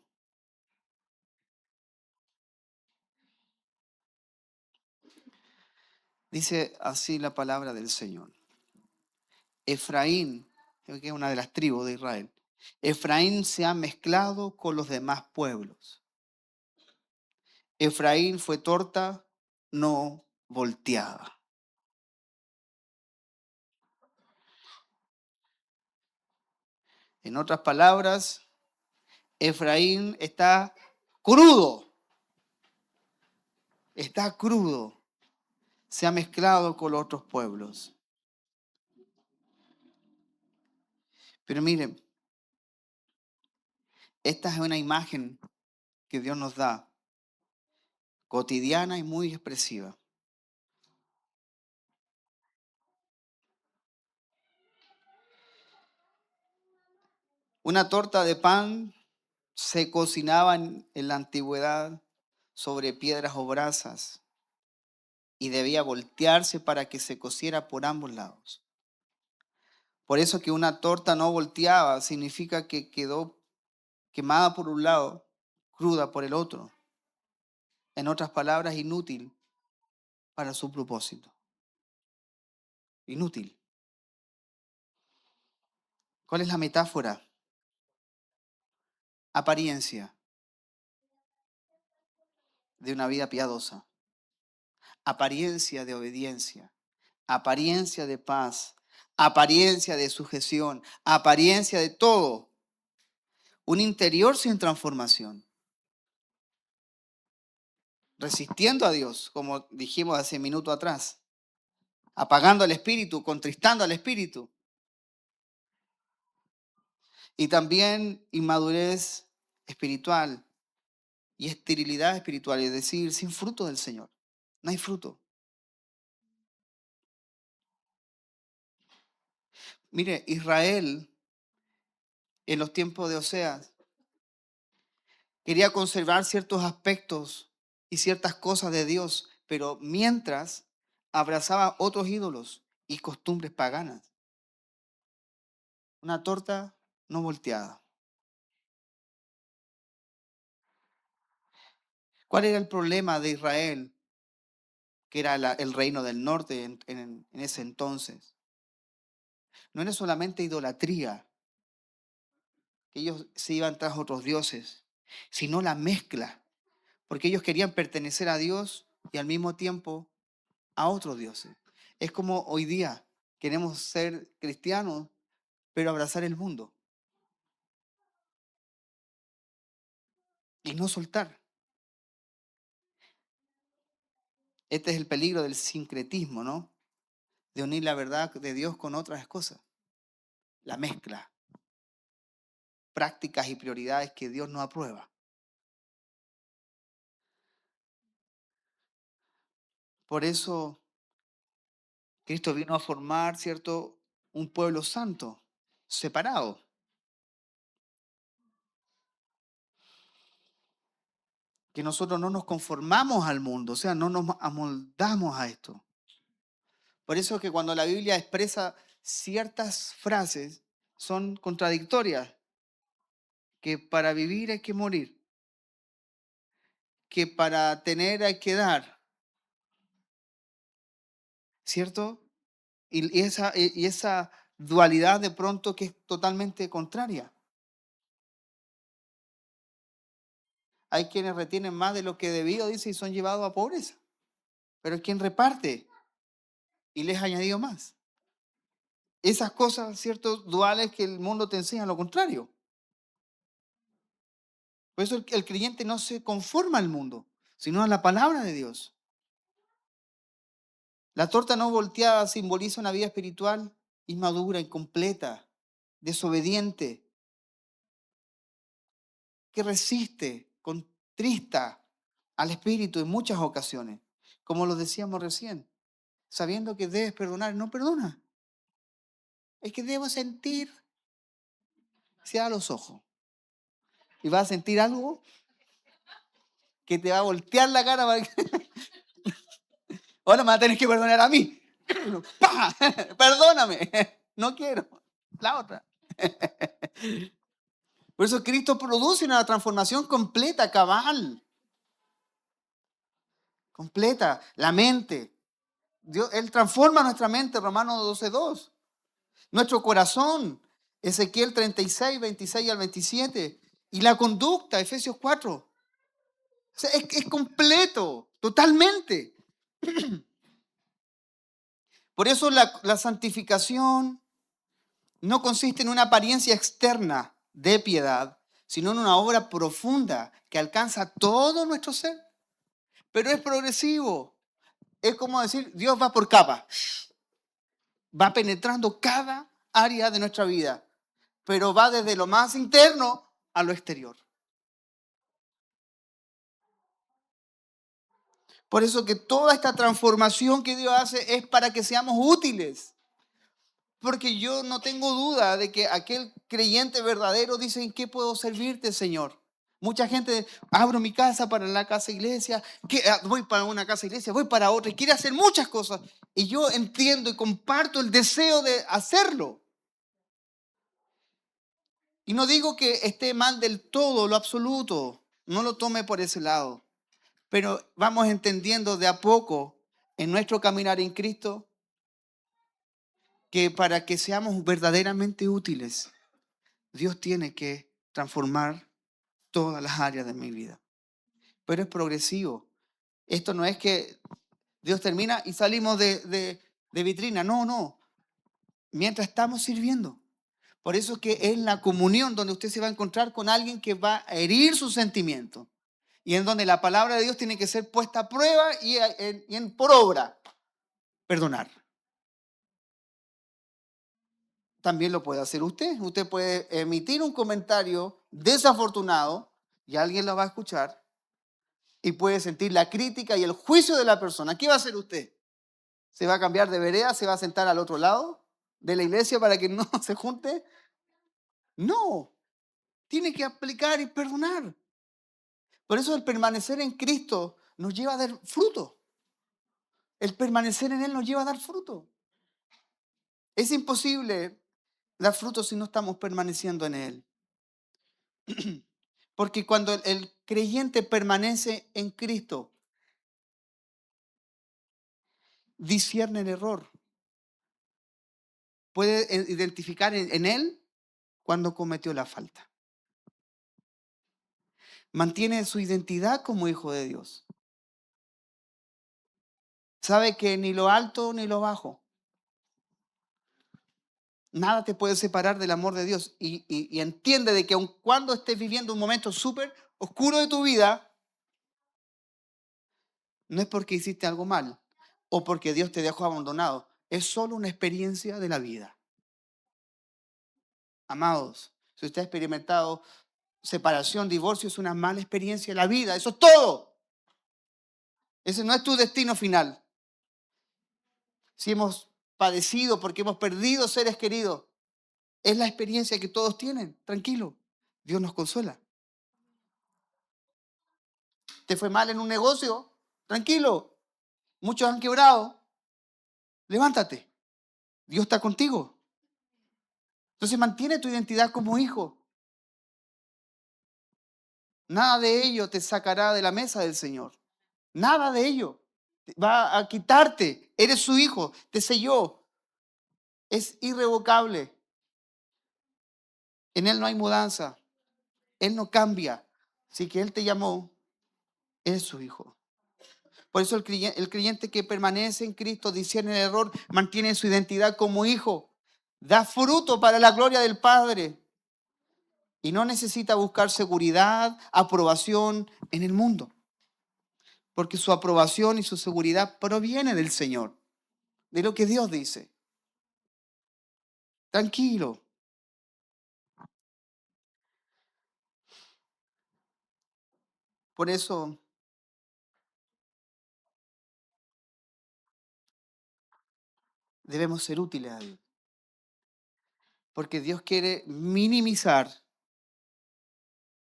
Dice así la palabra del Señor. Efraín, que es una de las tribus de Israel, Efraín se ha mezclado con los demás pueblos. Efraín fue torta no volteada. En otras palabras, Efraín está crudo. Está crudo. Se ha mezclado con los otros pueblos. Pero miren, Esta es una imagen que Dios nos da, cotidiana y muy expresiva. Una torta de pan se cocinaba en la antigüedad sobre piedras o brasas y debía voltearse para que se cociera por ambos lados. Por eso que una torta no volteaba significa que quedó quemada por un lado, cruda por el otro. En otras palabras, inútil para su propósito. Inútil. ¿Cuál es la metáfora? Apariencia de una vida piadosa. Apariencia de obediencia. Apariencia de paz. Apariencia de sujeción. Apariencia de todo. Un interior sin transformación. Resistiendo a Dios, como dijimos hace un minuto atrás. Apagando al espíritu, contristando al espíritu. Y también inmadurez espiritual y esterilidad espiritual, es decir, sin fruto del Señor. No hay fruto. Mire, Israel en los tiempos de Oseas quería conservar ciertos aspectos y ciertas cosas de Dios, pero mientras abrazaba otros ídolos y costumbres paganas. Una torta no volteada. ¿Cuál era el problema de Israel, que era el reino del norte en ese entonces? No era solamente idolatría, que ellos se iban tras otros dioses, sino la mezcla, porque ellos querían pertenecer a Dios y al mismo tiempo a otros dioses. Es como hoy día queremos ser cristianos, pero abrazar el mundo y no soltar. Este es el peligro del sincretismo, ¿no? De unir la verdad de Dios con otras cosas. La mezcla, prácticas y prioridades que Dios no aprueba. Por eso Cristo vino a formar, ¿cierto?, un pueblo santo, separado. Que nosotros no nos conformamos al mundo, o sea, no nos amoldamos a esto. Por eso es que cuando la Biblia expresa ciertas frases, son contradictorias, que para vivir hay que morir, que para tener hay que dar, ¿cierto? Y esa dualidad de pronto que es totalmente contraria. Hay quienes retienen más de lo que debido, dice, y son llevados a pobreza. Pero es quien reparte y les ha añadido más. Esas cosas, ¿cierto?, duales que el mundo te enseña lo contrario. Por eso el creyente no se conforma al mundo, sino a la palabra de Dios. La torta no volteada simboliza una vida espiritual inmadura, incompleta, desobediente, que resiste, contrista al espíritu en muchas ocasiones, como lo decíamos recién, sabiendo que debes perdonar, no perdona. Es que debo sentir, cierra los ojos y vas a sentir algo que te va a voltear la cara para que ahora me vas a tener que perdonar a mí. ¡Pah! Perdóname. No quiero. La otra. Por eso Cristo produce una transformación completa, cabal. Completa. La mente. Dios, Él transforma nuestra mente, Romanos 12:2. Nuestro corazón, Ezequiel 36, 26 al 27. Y la conducta, Efesios 4. O sea, es completo, totalmente. Por eso la santificación no consiste en una apariencia externa de piedad, sino en una obra profunda que alcanza todo nuestro ser. Pero es progresivo. Es como decir, Dios va por capa. Va penetrando cada área de nuestra vida. Pero va desde lo más interno a lo exterior. Por eso que toda esta transformación que Dios hace es para que seamos útiles. Porque yo no tengo duda de que aquel creyente verdadero dice: ¿en qué puedo servirte, Señor? Mucha gente, abro mi casa para la casa iglesia, voy para una casa iglesia, voy para otra y quiere hacer muchas cosas. Y yo entiendo y comparto el deseo de hacerlo. Y no digo que esté mal del todo, lo absoluto. No lo tome por ese lado. Pero vamos entendiendo de a poco en nuestro caminar en Cristo que para que seamos verdaderamente útiles, Dios tiene que transformar todas las áreas de mi vida. Pero es progresivo. Esto no es que Dios termina y salimos de vitrina. No, no. Mientras estamos sirviendo. Por eso es que es la comunión donde usted se va a encontrar con alguien que va a herir sus sentimientos. Y en donde la palabra de Dios tiene que ser puesta a prueba y por obra. Perdonar. También lo puede hacer usted. Usted puede emitir un comentario desafortunado y alguien lo va a escuchar y puede sentir la crítica y el juicio de la persona. ¿Qué va a hacer usted? ¿Se va a cambiar de vereda? ¿Se va a sentar al otro lado de la iglesia para que no se junte? No, tiene que aplicar y perdonar. Por eso el permanecer en Cristo nos lleva a dar fruto. El permanecer en Él nos lleva a dar fruto. Es imposible dar fruto si no estamos permaneciendo en Él. Porque cuando el creyente permanece en Cristo, discierne el error. Puede identificar en Él cuando cometió la falta. Mantiene su identidad como hijo de Dios. Sabe que ni lo alto ni lo bajo, nada te puede separar del amor de Dios. Y entiende de que aun cuando estés viviendo un momento súper oscuro de tu vida, no es porque hiciste algo mal o porque Dios te dejó abandonado. Es solo una experiencia de la vida. Amados, si usted ha experimentado separación, divorcio, es una mala experiencia de la vida. Eso es todo. Ese no es tu destino final. Si hemos padecido porque hemos perdido seres queridos, es la experiencia que todos tienen. Tranquilo, Dios nos consuela. ¿Te fue mal en un negocio? Tranquilo, muchos han quebrado. Levántate, Dios está contigo. Entonces mantiene tu identidad como hijo. Nada de ello te sacará de la mesa del Señor. Nada de ello. Va a quitarte. Eres su hijo, te selló. Es irrevocable. En Él no hay mudanza. Él no cambia. Así que Él te llamó, es su hijo. Por eso el creyente que permanece en Cristo, discierne el error, mantiene su identidad como hijo, da fruto para la gloria del Padre y no necesita buscar seguridad, aprobación en el mundo, porque su aprobación y su seguridad proviene del Señor, de lo que Dios dice. Tranquilo. Por eso debemos ser útiles a Dios, porque Dios quiere minimizar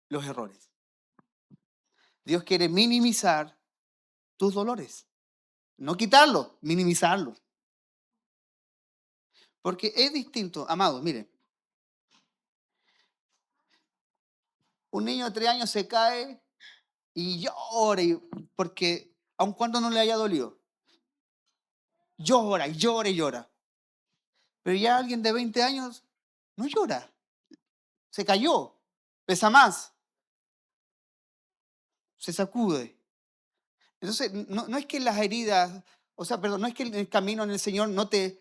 los errores. Dios quiere minimizar tus dolores. No quitarlos, minimizarlos. Porque es distinto, amados, miren. Un niño de 3 años se cae y llora porque aun cuando no le haya dolido, llora y llora y llora. Pero ya alguien de 20 años no llora, se cayó, pesa más, se sacude. Entonces, no es que las heridas, o sea, perdón, no es que en el camino en el Señor no te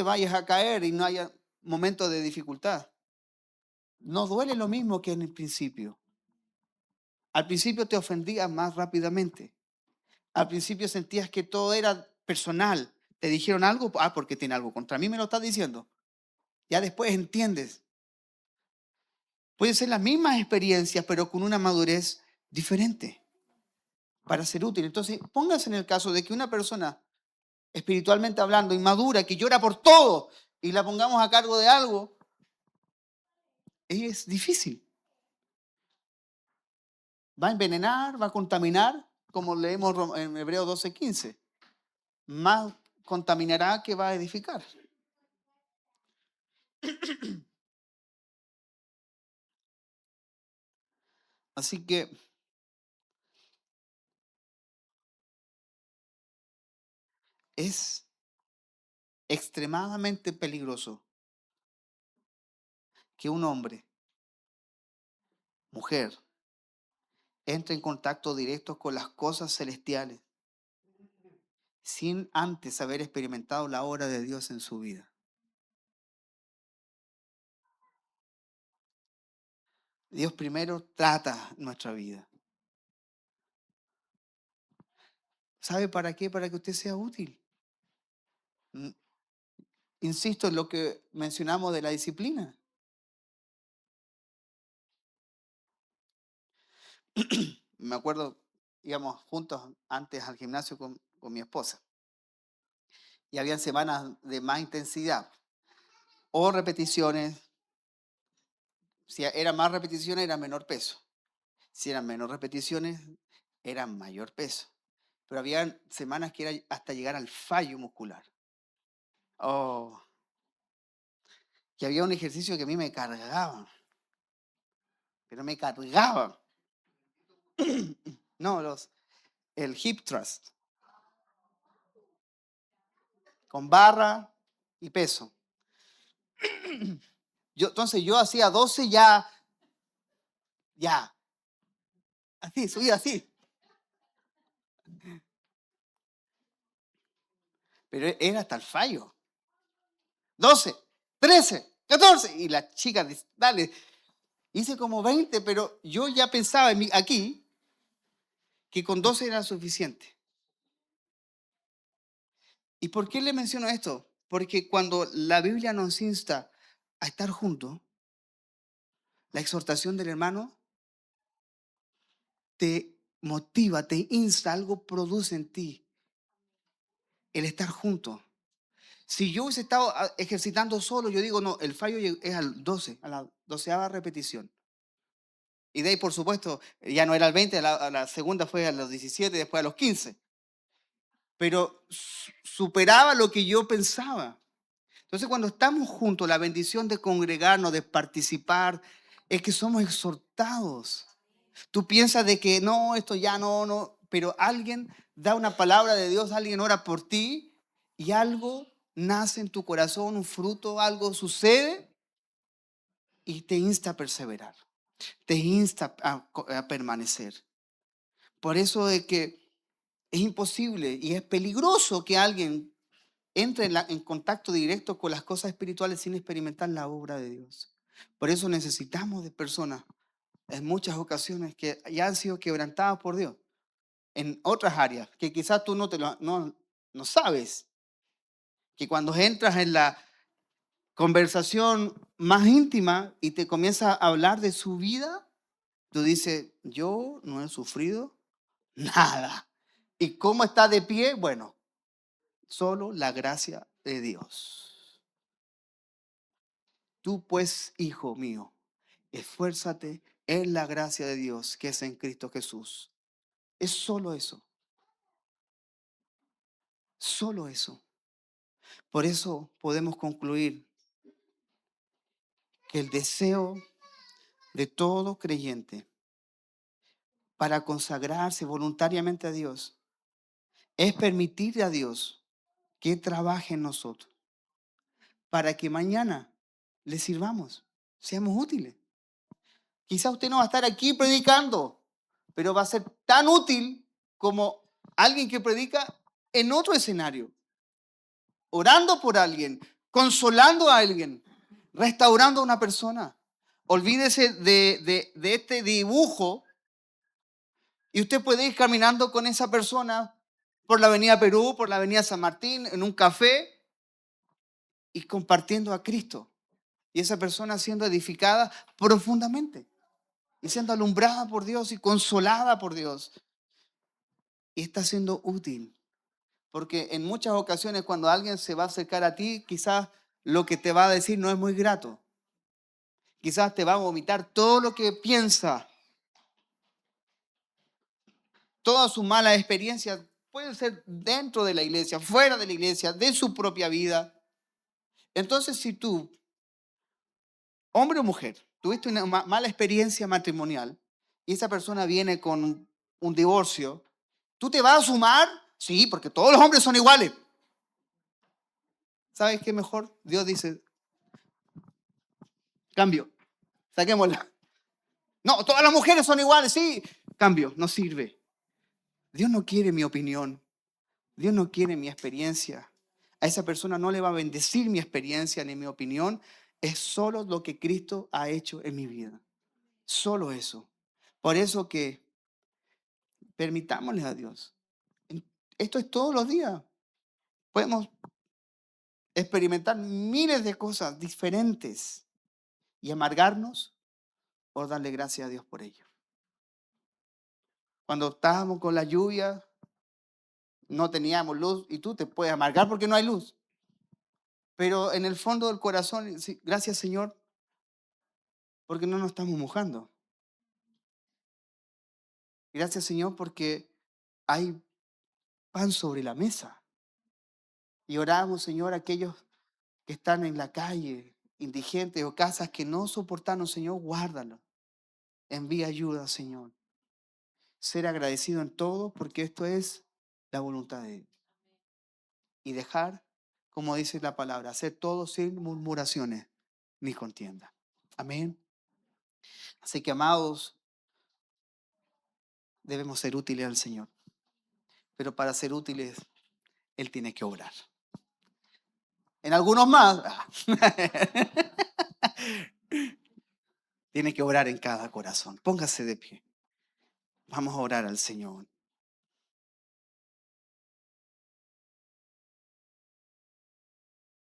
vayas a caer y no haya momentos de dificultad. No duele lo mismo que en el principio. Al principio te ofendías más rápidamente. Al principio sentías que todo era personal. Te dijeron algo, porque tiene algo contra mí, me lo estás diciendo. Ya después entiendes. Pueden ser las mismas experiencias, pero con una madurez diferente para ser útil. Entonces, póngase en el caso de que una persona, espiritualmente hablando, inmadura, que llora por todo, y la pongamos a cargo de algo, es difícil. Va a envenenar, va a contaminar, como leemos en Hebreos 12:15. Más contaminará que va a edificar. Así que es extremadamente peligroso que un hombre, mujer, entre en contacto directo con las cosas celestiales sin antes haber experimentado la obra de Dios en su vida. Dios primero trata nuestra vida. ¿Sabe para qué? Para que usted sea útil. Mm, Insisto en lo que mencionamos de la disciplina. Me acuerdo, íbamos juntos antes al gimnasio con mi esposa y habían semanas de más intensidad o repeticiones. Si eran más repeticiones, era menor peso. Si eran menor repeticiones, era mayor peso. Pero había semanas que era hasta llegar al fallo muscular. Oh, y había un ejercicio que a mí me cargaba, pero me cargaba. No, el hip thrust, con barra y peso. Entonces yo hacía 12 ya, así, subía así. Pero era hasta el fallo. 12, 13, 14. Y la chica dice, dale, hice como 20, pero yo ya pensaba aquí que con 12 era suficiente. ¿Y por qué le menciono esto? Porque cuando la Biblia nos insta a estar juntos, la exhortación del hermano te motiva, te insta, algo produce en ti el estar juntos. Si yo hubiese estado ejercitando solo, yo digo, no, el fallo es al 12, a la 12ª repetición. Y de ahí, por supuesto, ya no era al 20, a la segunda fue a los 17, después a los 15. Pero superaba lo que yo pensaba. Entonces, cuando estamos juntos, la bendición de congregarnos, de participar, es que somos exhortados. Tú piensas de que no, esto ya no, pero alguien da una palabra de Dios, alguien ora por ti y algo nace en tu corazón, un fruto, algo sucede y te insta a perseverar, te insta a permanecer. Por eso es que es imposible y es peligroso que alguien entre en contacto directo con las cosas espirituales sin experimentar la obra de Dios. Por eso necesitamos de personas en muchas ocasiones que ya han sido quebrantadas por Dios en otras áreas que quizás tú no sabes, que cuando entras en la conversación más íntima y te comienza a hablar de su vida, tú dices, yo no he sufrido nada. ¿Y cómo está de pie? Bueno, solo la gracia de Dios. Tú pues, hijo mío, esfuérzate en la gracia de Dios que es en Cristo Jesús. Es solo eso, solo eso. Por eso podemos concluir que el deseo de todo creyente para consagrarse voluntariamente a Dios es permitirle a Dios que trabaje en nosotros para que mañana le sirvamos, seamos útiles. Quizá usted no va a estar aquí predicando, pero va a ser tan útil como alguien que predica en otro escenario, orando por alguien, consolando a alguien, restaurando a una persona. Olvídese de este dibujo y usted puede ir caminando con esa persona por la avenida Perú, por la avenida San Martín, en un café y compartiendo a Cristo. Y esa persona siendo edificada profundamente y siendo alumbrada por Dios y consolada por Dios. Y está siendo útil. Porque en muchas ocasiones cuando alguien se va a acercar a ti, quizás lo que te va a decir no es muy grato. Quizás te va a vomitar todo lo que piensa. Todas sus malas experiencias pueden ser dentro de la iglesia, fuera de la iglesia, de su propia vida. Entonces, si tú, hombre o mujer, tuviste una mala experiencia matrimonial y esa persona viene con un divorcio, ¿tú te vas a sumar? Sí, porque todos los hombres son iguales. ¿Sabes qué mejor? Dios dice, cambio, saquémosla. No, todas las mujeres son iguales, sí. Cambio, no sirve. Dios no quiere mi opinión. Dios no quiere mi experiencia. A esa persona no le va a bendecir mi experiencia ni mi opinión. Es solo lo que Cristo ha hecho en mi vida. Solo eso. Por eso que permitámosle a Dios. Esto es todos los días. Podemos experimentar miles de cosas diferentes y amargarnos o darle gracias a Dios por ello. Cuando estábamos con la lluvia, no teníamos luz y tú te puedes amargar porque no hay luz. Pero en el fondo del corazón, sí, gracias Señor, porque no nos estamos mojando. Gracias Señor porque hay pan sobre la mesa. Y oramos Señor a aquellos que están en la calle, indigentes o casas que no soportaron, Señor, guárdalo. Envía ayuda, Señor. Ser agradecido en todo porque esto es la voluntad de Dios. Y dejar, como dice la palabra, hacer todo sin murmuraciones ni contienda. Amén. Así que, amados, debemos ser útiles al Señor. Pero para ser útiles, Él tiene que obrar. En algunos más, tiene que obrar en cada corazón. Póngase de pie. Vamos a orar al Señor.